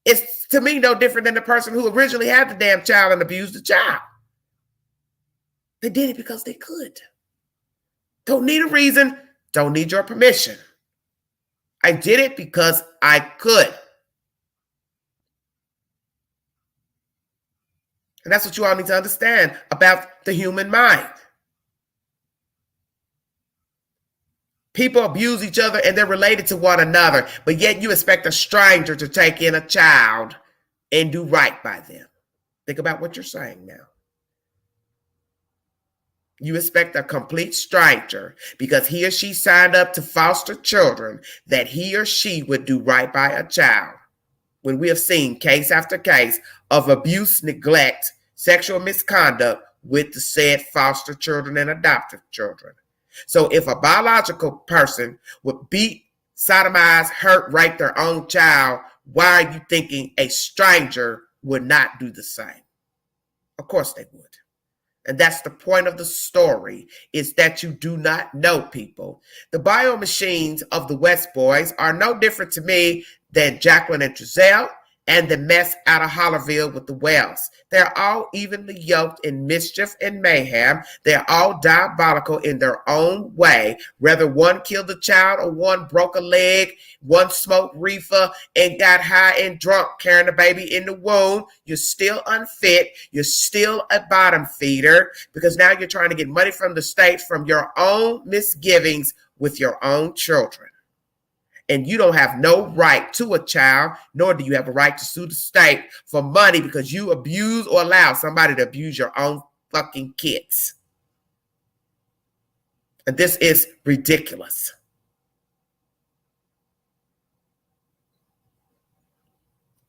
Speaker 1: it's to me no different than the person who originally had the damn child and abused the child. They did it because they could. Don't need a reason, don't need your permission. I did it because I could. And that's what you all need to understand about the human mind. People abuse each other and they're related to one another, but yet you expect a stranger to take in a child and do right by them. Think about what you're saying now. You expect a complete stranger, because he or she signed up to foster children, that he or she would do right by a child. When we have seen case after case of abuse, neglect, sexual misconduct with the said foster children and adoptive children. So if a biological person would beat, sodomize, hurt, rape their own child, why are you thinking a stranger would not do the same? Of course they would. And that's the point of the story, is that you do not know people. The bio machines of the West Boys are no different to me than Jacqueline and Trezell and the mess out of Hollerville with the Wells. They're all evenly yoked in mischief and mayhem. They're all diabolical in their own way. Whether one killed a child or one broke a leg, one smoked reefer and got high and drunk carrying the baby in the womb, you're still unfit. You're still a bottom feeder, because now you're trying to get money from the state from your own misgivings with your own children. And you don't have no right to a child, nor do you have a right to sue the state for money because you abuse or allow somebody to abuse your own fucking kids. And this is ridiculous.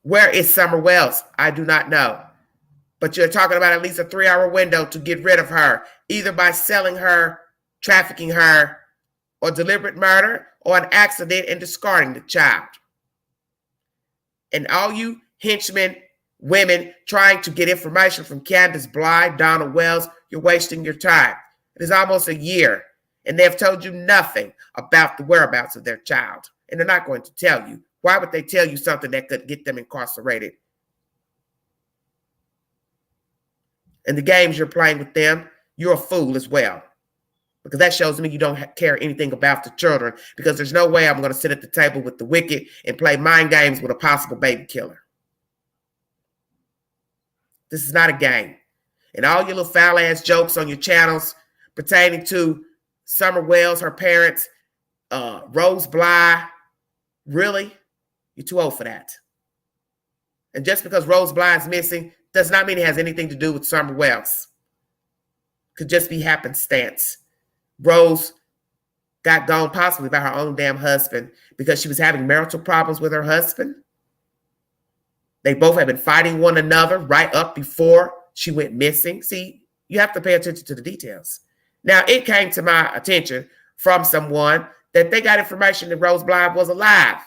Speaker 1: Where is Summer Wells? I do not know. But you're talking about at least a 3-hour window to get rid of her, either by selling her, trafficking her, or deliberate murder, or an accident and discarding the child. And all you henchmen, women trying to get information from Candace Bly, Donald Wells, you're wasting your time. It is almost a year, and they have told you nothing about the whereabouts of their child. And they're not going to tell you. Why would they tell you something that could get them incarcerated? And the games you're playing with them, you're a fool as well. Because that shows me you don't care anything about the children, because there's no way I'm going to sit at the table with the wicked and play mind games with a possible baby killer. This is not a game. And all your little foul-ass jokes on your channels pertaining to Summer Wells, her parents, Rose Bly, really? You're too old for that. And just because Rose Blind's missing does not mean it has anything to do with Summer Wells. Could just be happenstance. Rose got gone possibly by her own damn husband because she was having marital problems with her husband. They both had been fighting one another right up before she went missing. See, you have to pay attention to the details. Now, it came to my attention from someone that they got information that Rose Blind was alive.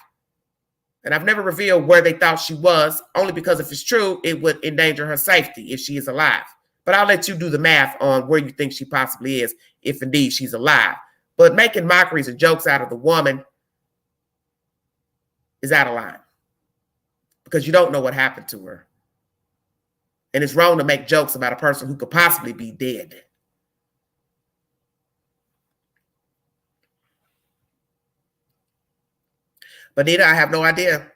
Speaker 1: And I've never revealed where they thought she was, only because if it's true, it would endanger her safety if she is alive. But I'll let you do the math on where you think she possibly is, if indeed she's alive. But making mockeries and jokes out of the woman is out of line, because you don't know what happened to her. And it's wrong to make jokes about a person who could possibly be dead. But Nita, I have no idea.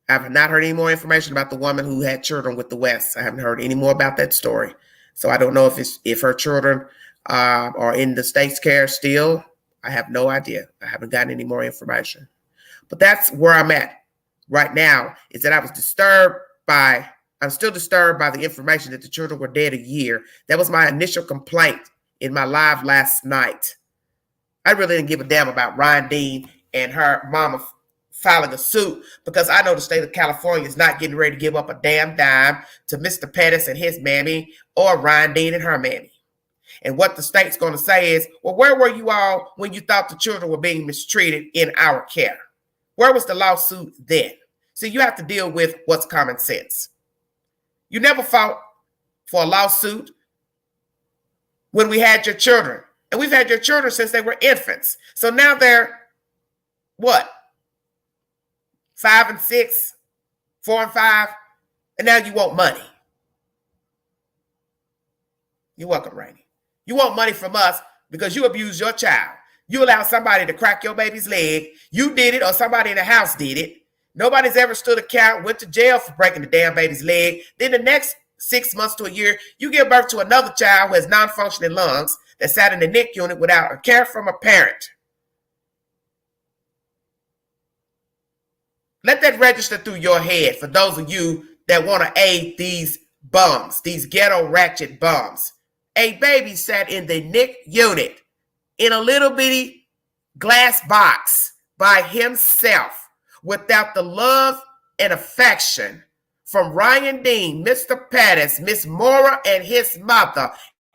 Speaker 1: I have not heard any more information about the woman who had children with the West. I haven't heard any more about that story. So I don't know if her children are in the state's care still. I have no idea. I haven't gotten any more information. But that's where I'm at right now, is that I'm still disturbed by the information that the children were dead a year. That was my initial complaint in my live last night. I really didn't give a damn about Ryan Dean and her mama filing a suit, because I know the state of California is not getting ready to give up a damn dime to Mr. Pettis and his mammy, or Ryan Dean and her mammy. And what the state's going to say is, well, where were you all when you thought the children were being mistreated in our care? Where was the lawsuit then? So you have to deal with what's common sense. You never fought for a lawsuit when we had your children. And we've had your children since they were infants. So now they're, what? 5 and 6, 4 and 5, and now you want money. You're welcome, Rainey. You want money from us because you abused your child. You allowed somebody to crack your baby's leg. You did it, or somebody in the house did it. Nobody's ever stood account, went to jail for breaking the damn baby's leg. Then the next 6 months to a year, you give birth to another child who has non-functioning lungs that sat in the NICU unit without a care from a parent. Let that register through your head for those of you that want to aid these bums, these ghetto ratchet bums. A baby sat in the NICU unit in a little bitty glass box by himself without the love and affection from Ryan Dean, Mr. Pettis, Miss Mora and his mother,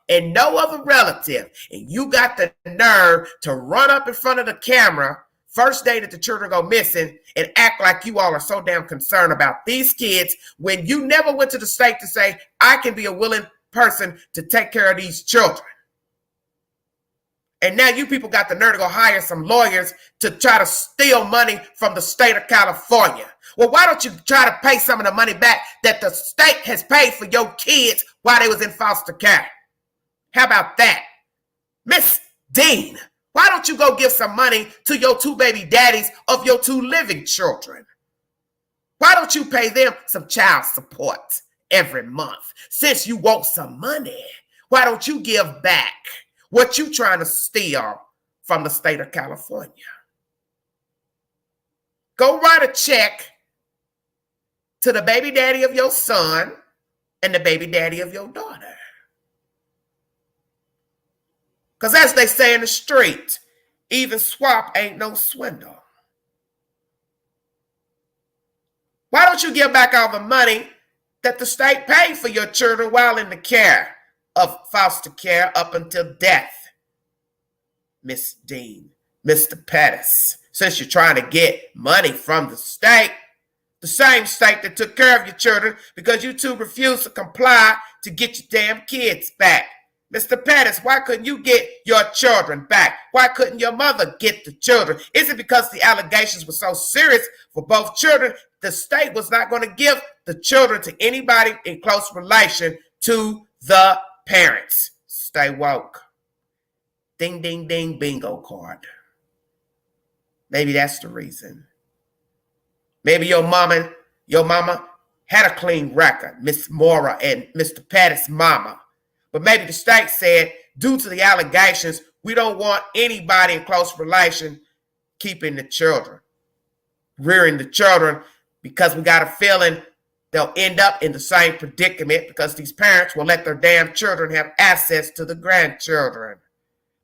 Speaker 1: and no other relative. And you got the nerve to run up in front of the camera first day that the children go missing and act like you all are so damn concerned about these kids when you never went to the state to say, I can be a willing person to take care of these children. And now you people got the nerve to go hire some lawyers to try to steal money from the state of California. Well, why don't you try to pay some of the money back that the state has paid for your kids while they was in foster care? How about that? Miss Dean, why don't you go give some money to your 2 baby daddies of your 2 living children? Why don't you pay them some child support every month? Since you want some money, why don't you give back what you trying to steal from the state of California? Go write a check to the baby daddy of your son and the baby daddy of your daughter. Because as they say in the street, even swap ain't no swindle. Why don't you give back all the money that the state paid for your children while in the care of foster care up until death? Miss Dean, Mr. Pettis, since you're trying to get money from the same state that took care of your children because you two refused to comply to get your damn kids back. Mr. Pettis, why couldn't you get your children back? Why couldn't your mother get the children? Is it because the allegations were so serious for both children, the state was not going to give the children to anybody in close relation to the parents? Stay woke. Ding, ding, ding, bingo card. Maybe that's the reason. Maybe your mama had a clean record, Miss Mora and Mr. Pettis' mama. But maybe the state said, due to the allegations, we don't want anybody in close relation keeping the children, rearing the children because we got a feeling they'll end up in the same predicament because these parents will let their damn children have access to the grandchildren.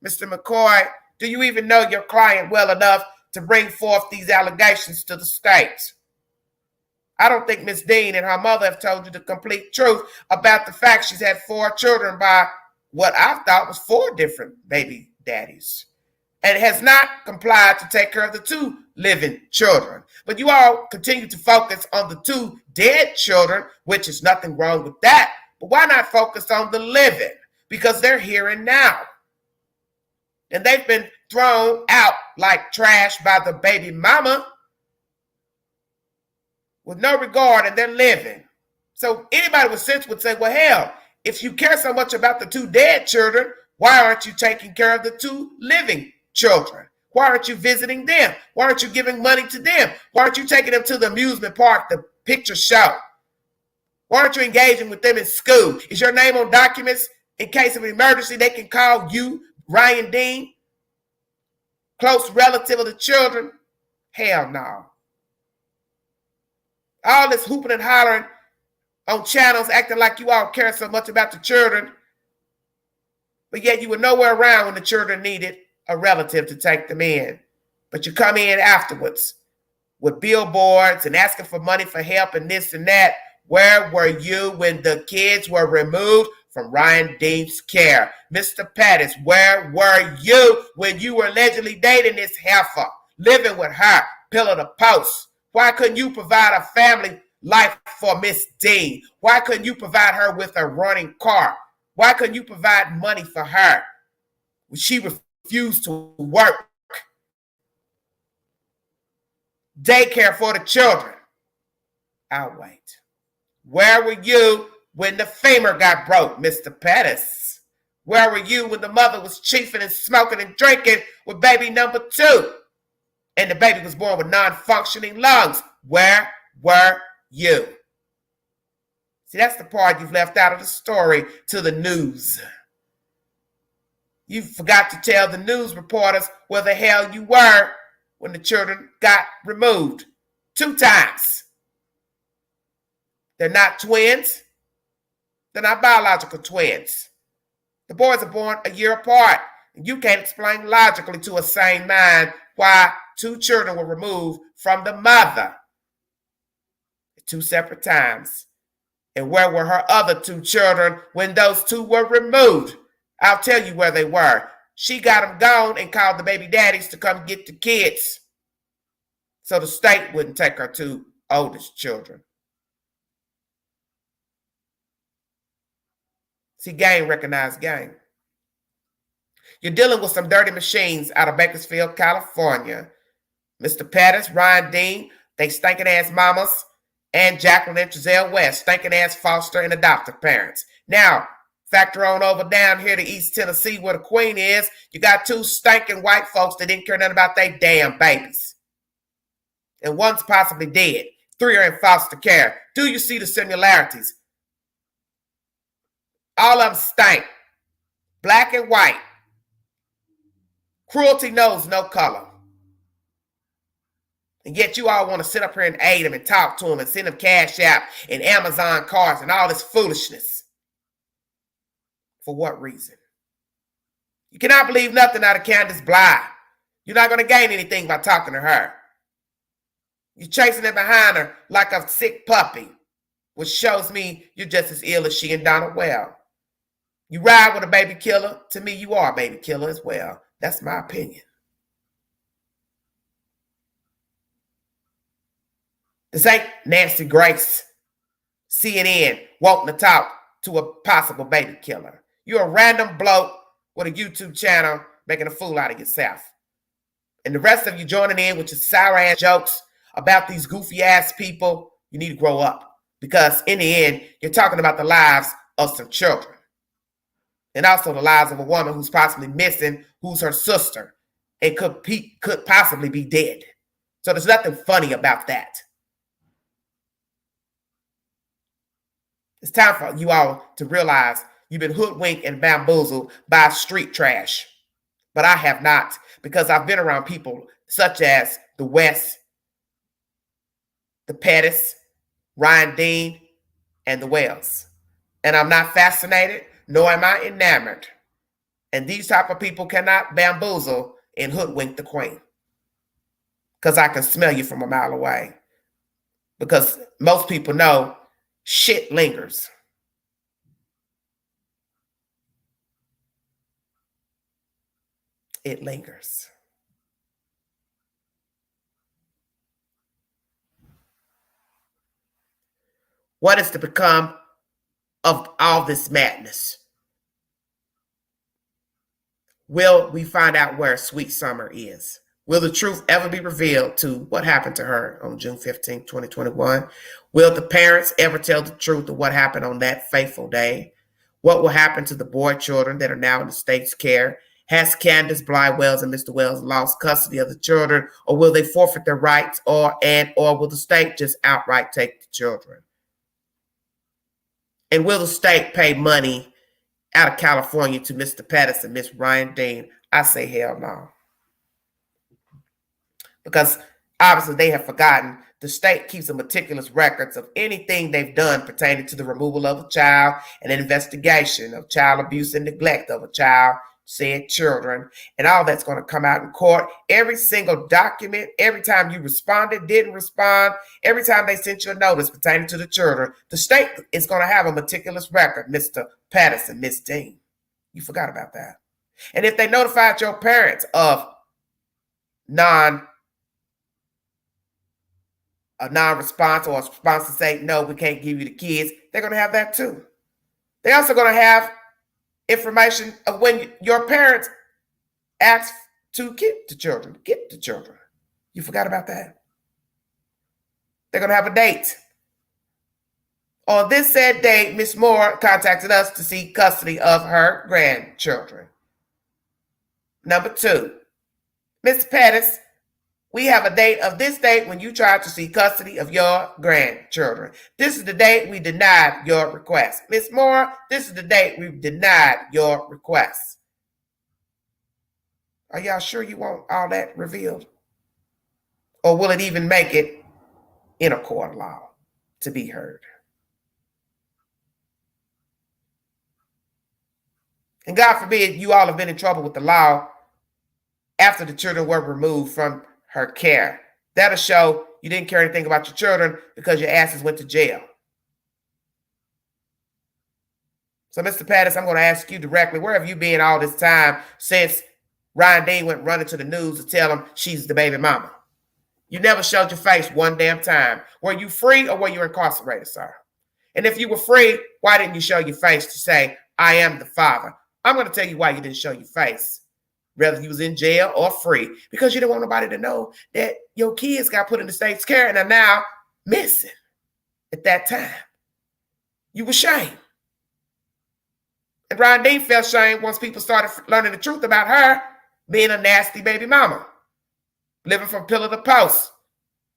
Speaker 1: Mr. McCoy, do you even know your client well enough to bring forth these allegations to the state? I don't think Miss Dean and her mother have told you the complete truth about the fact she's had 4 children by what I thought was 4 different baby daddies, and has not complied to take care of the 2 living children. But you all continue to focus on the 2 dead children, which is nothing wrong with that. But why not focus on the living? Because they're here and now. And they've been thrown out like trash by the baby mama with no regard, and they're living. So anybody with sense would say, well, hell, if you care so much about the 2 dead children, why aren't you taking care of the 2 living children? Why aren't you visiting them? Why aren't you giving money to them? Why aren't you taking them to the amusement park, the picture show? Why aren't you engaging with them in school? Is your name on documents in case of emergency? They can call you, Ryan Dean, close relative of the children? Hell no. All this hooping and hollering on channels, acting like you all care so much about the children, but yet you were nowhere around when the children needed a relative to take them in. But you come in afterwards with billboards and asking for money for help and this and that. Where were you when the kids were removed from Ryan Dean's care? Mr. Pettis, where were you when you were allegedly dating this heifer, living with her, pillar to post? Why couldn't you provide a family life for Miss Dean? Why couldn't you provide her with a running car? Why couldn't you provide money for her? She refused to work. Daycare for the children. I'll wait. Where were you when the femur got broke, Mr. Pettis? Where were you when the mother was chiefing and smoking and drinking with baby number 2? And the baby was born with non-functioning lungs? Where were you? See, that's the part you've left out of the story to the news. You forgot to tell the news reporters where the hell you were when the children got removed 2 times. They're not twins. They're not biological twins. The boys are born a year apart. And you can't explain logically to a sane mind why 2 children were removed from the mother at 2 separate times. And where were her other 2 children when those 2 were removed? I'll tell you where they were. She got them gone and called the baby daddies to come get the kids so the state wouldn't take her 2 oldest children. See, game recognized game. You're dealing with some dirty machines out of Bakersfield, California. Mr. Pettis, Ryan Dean, they stinking ass mamas, and Jacqueline and Giselle West, stinking ass foster and adoptive parents. Now, factor on over down here to East Tennessee where the queen is. You got 2 stinking white folks that didn't care nothing about their damn babies. And one's possibly dead. 3 are in foster care. Do you see the similarities? All of them stink. Black and white. Cruelty knows no color. And yet you all want to sit up here and aid them and talk to them and send them Cash App and Amazon cards and all this foolishness. For what reason? You cannot believe nothing out of Candace Bly. You're not going to gain anything by talking to her. You're chasing it behind her like a sick puppy, which shows me you're just as ill as she and Donald Well. You ride with a baby killer. To me, you are a baby killer as well. That's my opinion. This ain't Nancy Grace, CNN, wanting to talk to a possible baby killer. You're a random bloke with a YouTube channel making a fool out of yourself. And the rest of you joining in with your sour-ass jokes about these goofy-ass people, you need to grow up. Because in the end, you're talking about the lives of some children. And also the lives of a woman who's possibly missing, who's her sister, and could possibly be dead. So there's nothing funny about that. It's time for you all to realize you've been hoodwinked and bamboozled by street trash. But I have not, because I've been around people such as the West, the Pettis, Ryan Dean, and the Wells. And I'm not fascinated, nor am I enamored. And these type of people cannot bamboozle and hoodwink the queen. Because I can smell you from a mile away. Because most people know shit lingers. It lingers. What is to become of all this madness? Will we find out where Sweet Summer is? Will the truth ever be revealed to what happened to her on June 15, 2021? Will the parents ever tell the truth of what happened on that fateful day? What will happen to the boy children that are now in the state's care? Has Candace Bly Wells and Mr. Wells lost custody of the children, or will they forfeit their rights, or will the state just outright take the children? And will the state pay money out of California to Mr. Pettis and Miss Ryan Dean? I say hell no. Because obviously they have forgotten the state keeps a meticulous records of anything they've done pertaining to the removal of a child and an investigation of child abuse and neglect of a child, said children, and all that's going to come out in court. Every single document, every time you responded, didn't respond, every time they sent you a notice pertaining to the children, the state is going to have a meticulous record, Mr. Pettis and Miss Dean. You forgot about that. And if they notified your parents of a non-response or a response to say, no, we can't give you the kids, they're going to have that too. They're also going to have information of when your parents asked to get the children. You forgot about that. They're going to have a date. On this said date, Miss Moore contacted us to seek custody of her grandchildren. Number 2, Miss Pettis, we have a date of this date when you tried to seek custody of your grandchildren. This is the date we denied your request. Miss Moore, this is the date we denied your request. Are y'all sure you want all that revealed? Or will it even make it in a court of law to be heard? And God forbid you all have been in trouble with the law after the children were removed from her care. That'll show you didn't care anything about your children because your asses went to jail. So, Mr. Pettis, I'm going to ask you directly, where have you been all this time since Ryan Dean went running to the news to tell him she's the baby mama? You never showed your face one damn time. Were you free or were you incarcerated, sir? And if you were free, why didn't you show your face to say, I am the father? I'm going to tell you why you didn't show your face, whether you was in jail or free, because you didn't want nobody to know that your kids got put in the state's care and are now missing at that time. You were ashamed. And Ryan Dean felt shame once people started learning the truth about her being a nasty baby mama, living from pillar to post,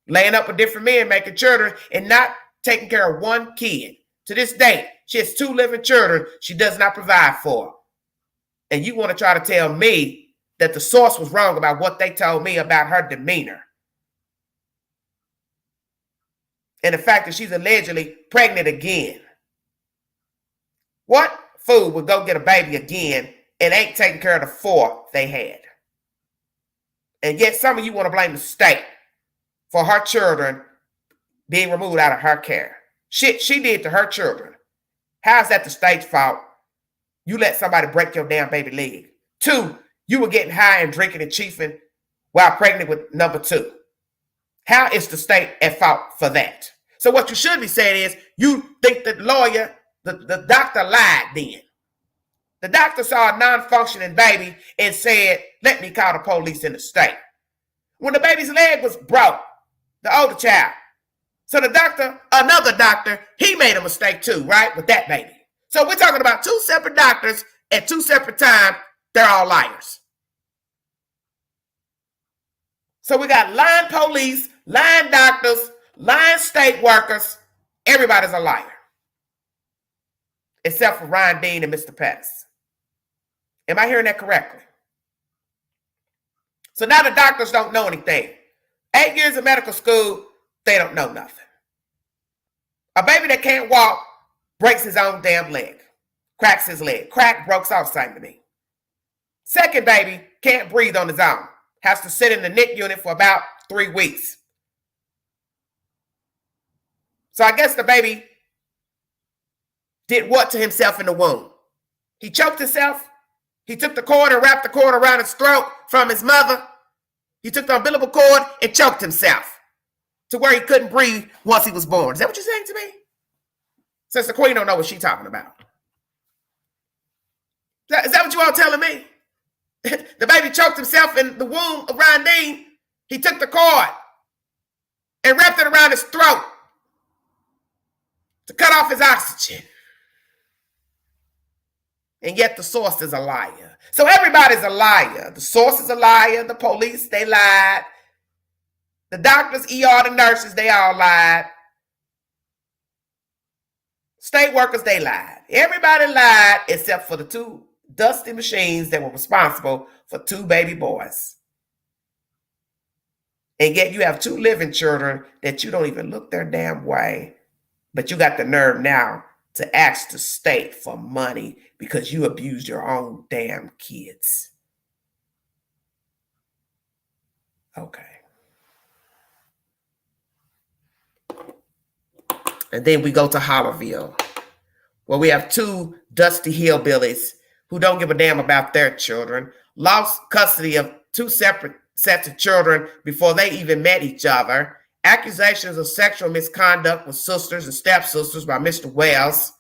Speaker 1: laying up with different men, making children, and not taking care of one kid. To this day, she has 2 living children she does not provide for. And you want to try to tell me that the source was wrong about what they told me about her demeanor. And the fact that she's allegedly pregnant again. What fool would go get a baby again and ain't taking care of the 4 they had? And yet some of you want to blame the state for her children being removed out of her care. Shit she did to her children. How's that the state's fault? You let somebody break your damn baby leg. 2, you were getting high and drinking and chiefing while pregnant with number 2. How is the state at fault for that? So what you should be saying is you think that the lawyer, the doctor lied then. The doctor saw a non-functioning baby and said, let me call the police in the state. When the baby's leg was broke, the older child. So the doctor, another doctor, he made a mistake too, right? With that baby. So we're talking about 2 separate doctors at 2 separate times. They're all liars. So we got lying police, lying doctors, lying state workers. Everybody's a liar. Except for Ryan Dean and Mr. Pettis. Am I hearing that correctly? So now the doctors don't know anything. 8 years of medical school, they don't know nothing. A baby that can't walk breaks his own damn leg, cracks his leg. Crack, broke off, same to me. Second baby can't breathe on his own, has to sit in the NICU unit for about 3 weeks. So I guess the baby did what to himself in the womb? He choked himself. He took the cord and wrapped the cord around his throat from his mother. He took the umbilical cord and choked himself to where he couldn't breathe once he was born. Is that what you're saying to me? Since the queen don't know what she's talking about. Is that what you all telling me? The baby choked himself in the womb of Rondine. He took the cord and wrapped it around his throat to cut off his oxygen. And yet the source is a liar. So everybody's a liar. The source is a liar. The police, they lied. The doctors, ER, the nurses, they all lied. State workers, they lied. Everybody lied except for the 2 dusty machines that were responsible for 2 baby boys. And yet you have 2 living children that you don't even look their damn way. But you got the nerve now to ask the state for money because you abused your own damn kids. Okay. And then we go to Hollerville, where we have 2 dusty hillbillies who don't give a damn about their children, lost custody of 2 separate sets of children before they even met each other, accusations of sexual misconduct with sisters and stepsisters by Mr. Wells.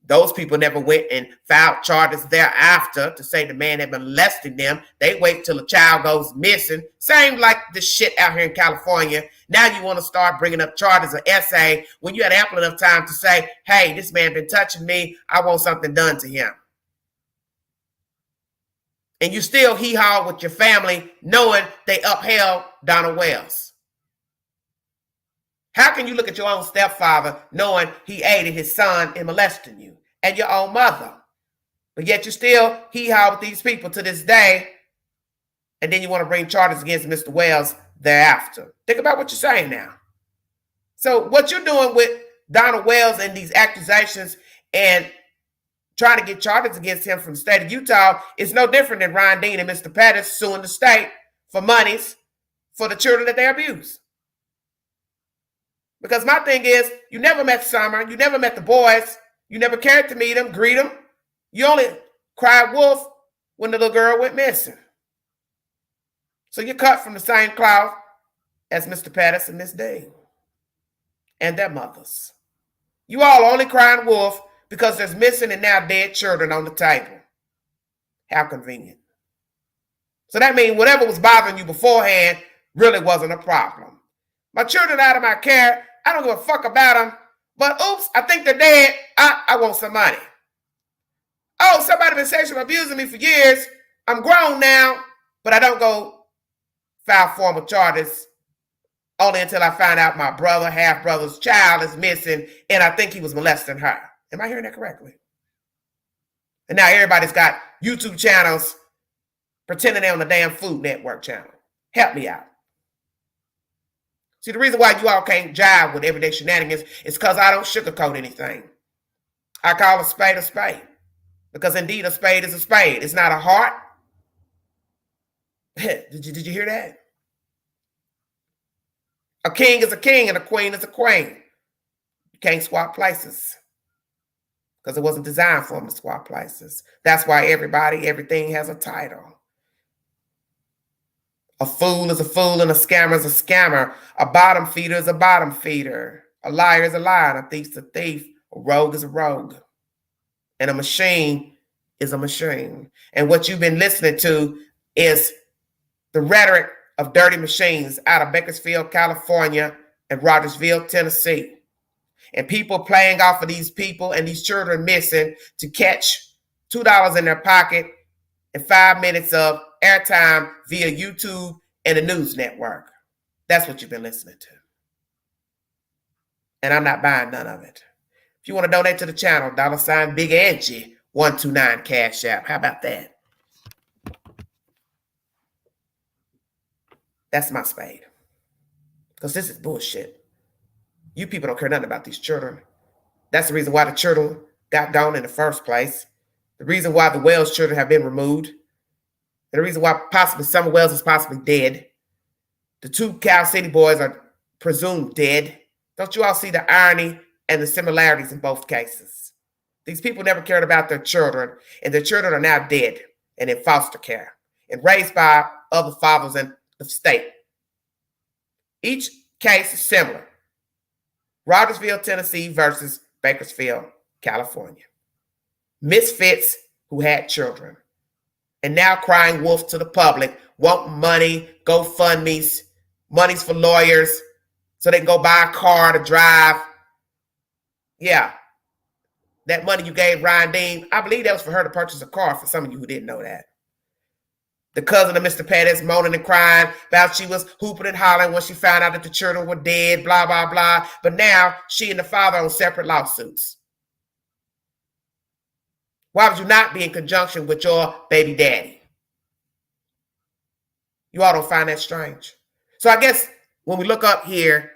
Speaker 1: Those people never went and filed charges thereafter to say the man had been molesting them. They wait till a child goes missing. Same like this shit out here in California. Now you want to start bringing up charges of SA when you had ample enough time to say, hey, this man been touching me. I want something done to him. And you still hee-haw with your family knowing they upheld Donald Wells. How can you look at your own stepfather knowing he aided his son in molesting you and your own mother? But yet you still hee-haw with these people to this day, and then you want to bring charges against Mr. Wells thereafter. Think about what you're saying now. So what you're doing with Donald Wells and these accusations and trying to get charges against him from the state of Utah is no different than Rondine and Mr. Pettis suing the state for monies for the children that they abuse. Because my thing is, you never met Summer, you never met the boys, you never cared to meet them, greet them. You only cried wolf when the little girl went missing. So you're cut from the same cloth as Mr. Pettis and Miss Dean and their mothers. You all only crying wolf because there's missing and now dead children on the table. How convenient. So that means whatever was bothering you beforehand really wasn't a problem. My children out of my care, I don't give a fuck about them. But oops, I think they're dead. I want some money. Oh, somebody been sexually abusing me for years. I'm grown now, but I don't go file formal charges only until I find out my brother, half-brother's child is missing and I think he was molesting her. Am I hearing that correctly? And now everybody's got YouTube channels pretending they're on the damn Food Network channel. Help me out. See, the reason why you all can't jive with everyday shenanigans is because I don't sugarcoat anything. I call a spade because indeed a spade is a spade. It's not a heart. Did you hear that? A king is a king and a queen is a queen. You can't swap places because it wasn't designed for them to swap places. That's why everything has a title. A fool is a fool and a scammer is a scammer. A bottom feeder is a bottom feeder. A liar is a liar and a thief is a thief. A rogue is a rogue. And a machine is a machine. And what you've been listening to is the rhetoric of dirty machines out of Bakersfield, California and Rogersville, Tennessee. And people playing off of these people and these children missing to catch $2 in their pocket and 5 minutes of airtime via YouTube and a news network. That's what you've been listening to. And I'm not buying none of it. If you want to donate to the channel, $ Big Angie 129 Cash App. How about that? That's my spade. Because this is bullshit. You people don't care nothing about these children. That's the reason why the children got gone in the first place. The reason why the Wells children have been removed. And the reason why possibly Summer Wells is possibly dead. The 2 Cal City boys are presumed dead. Don't you all see the irony and the similarities in both cases? These people never cared about their children, and their children are now dead and in foster care and raised by other fathers in the state. Each case is similar. Rogersville, Tennessee versus Bakersfield, California. Misfits who had children and now crying wolf to the public, want money, GoFundMes, monies for lawyers so they can go buy a car to drive. Yeah. That money you gave Ryan Dean, I believe that was for her to purchase a car, for some of you who didn't know that. The cousin of Mr. Pettis moaning and crying about she was hooping and hollering when she found out that the children were dead, blah, blah, blah. But now she and the father on separate lawsuits. Why would you not be in conjunction with your baby daddy? You all don't find that strange. So I guess when we look up here,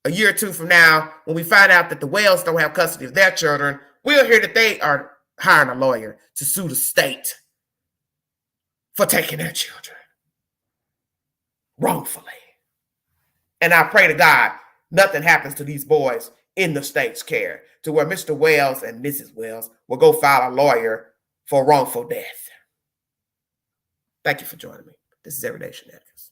Speaker 1: a year or 2 from now, when we find out that the Wells don't have custody of their children, we'll hear that they are hiring a lawyer to sue the state for taking their children wrongfully. And I pray to God nothing happens to these boys in the state's care to where Mr. Wells and Mrs. Wells will go file a lawyer for wrongful death. Thank you for joining me. This is Everyday Shenanigans.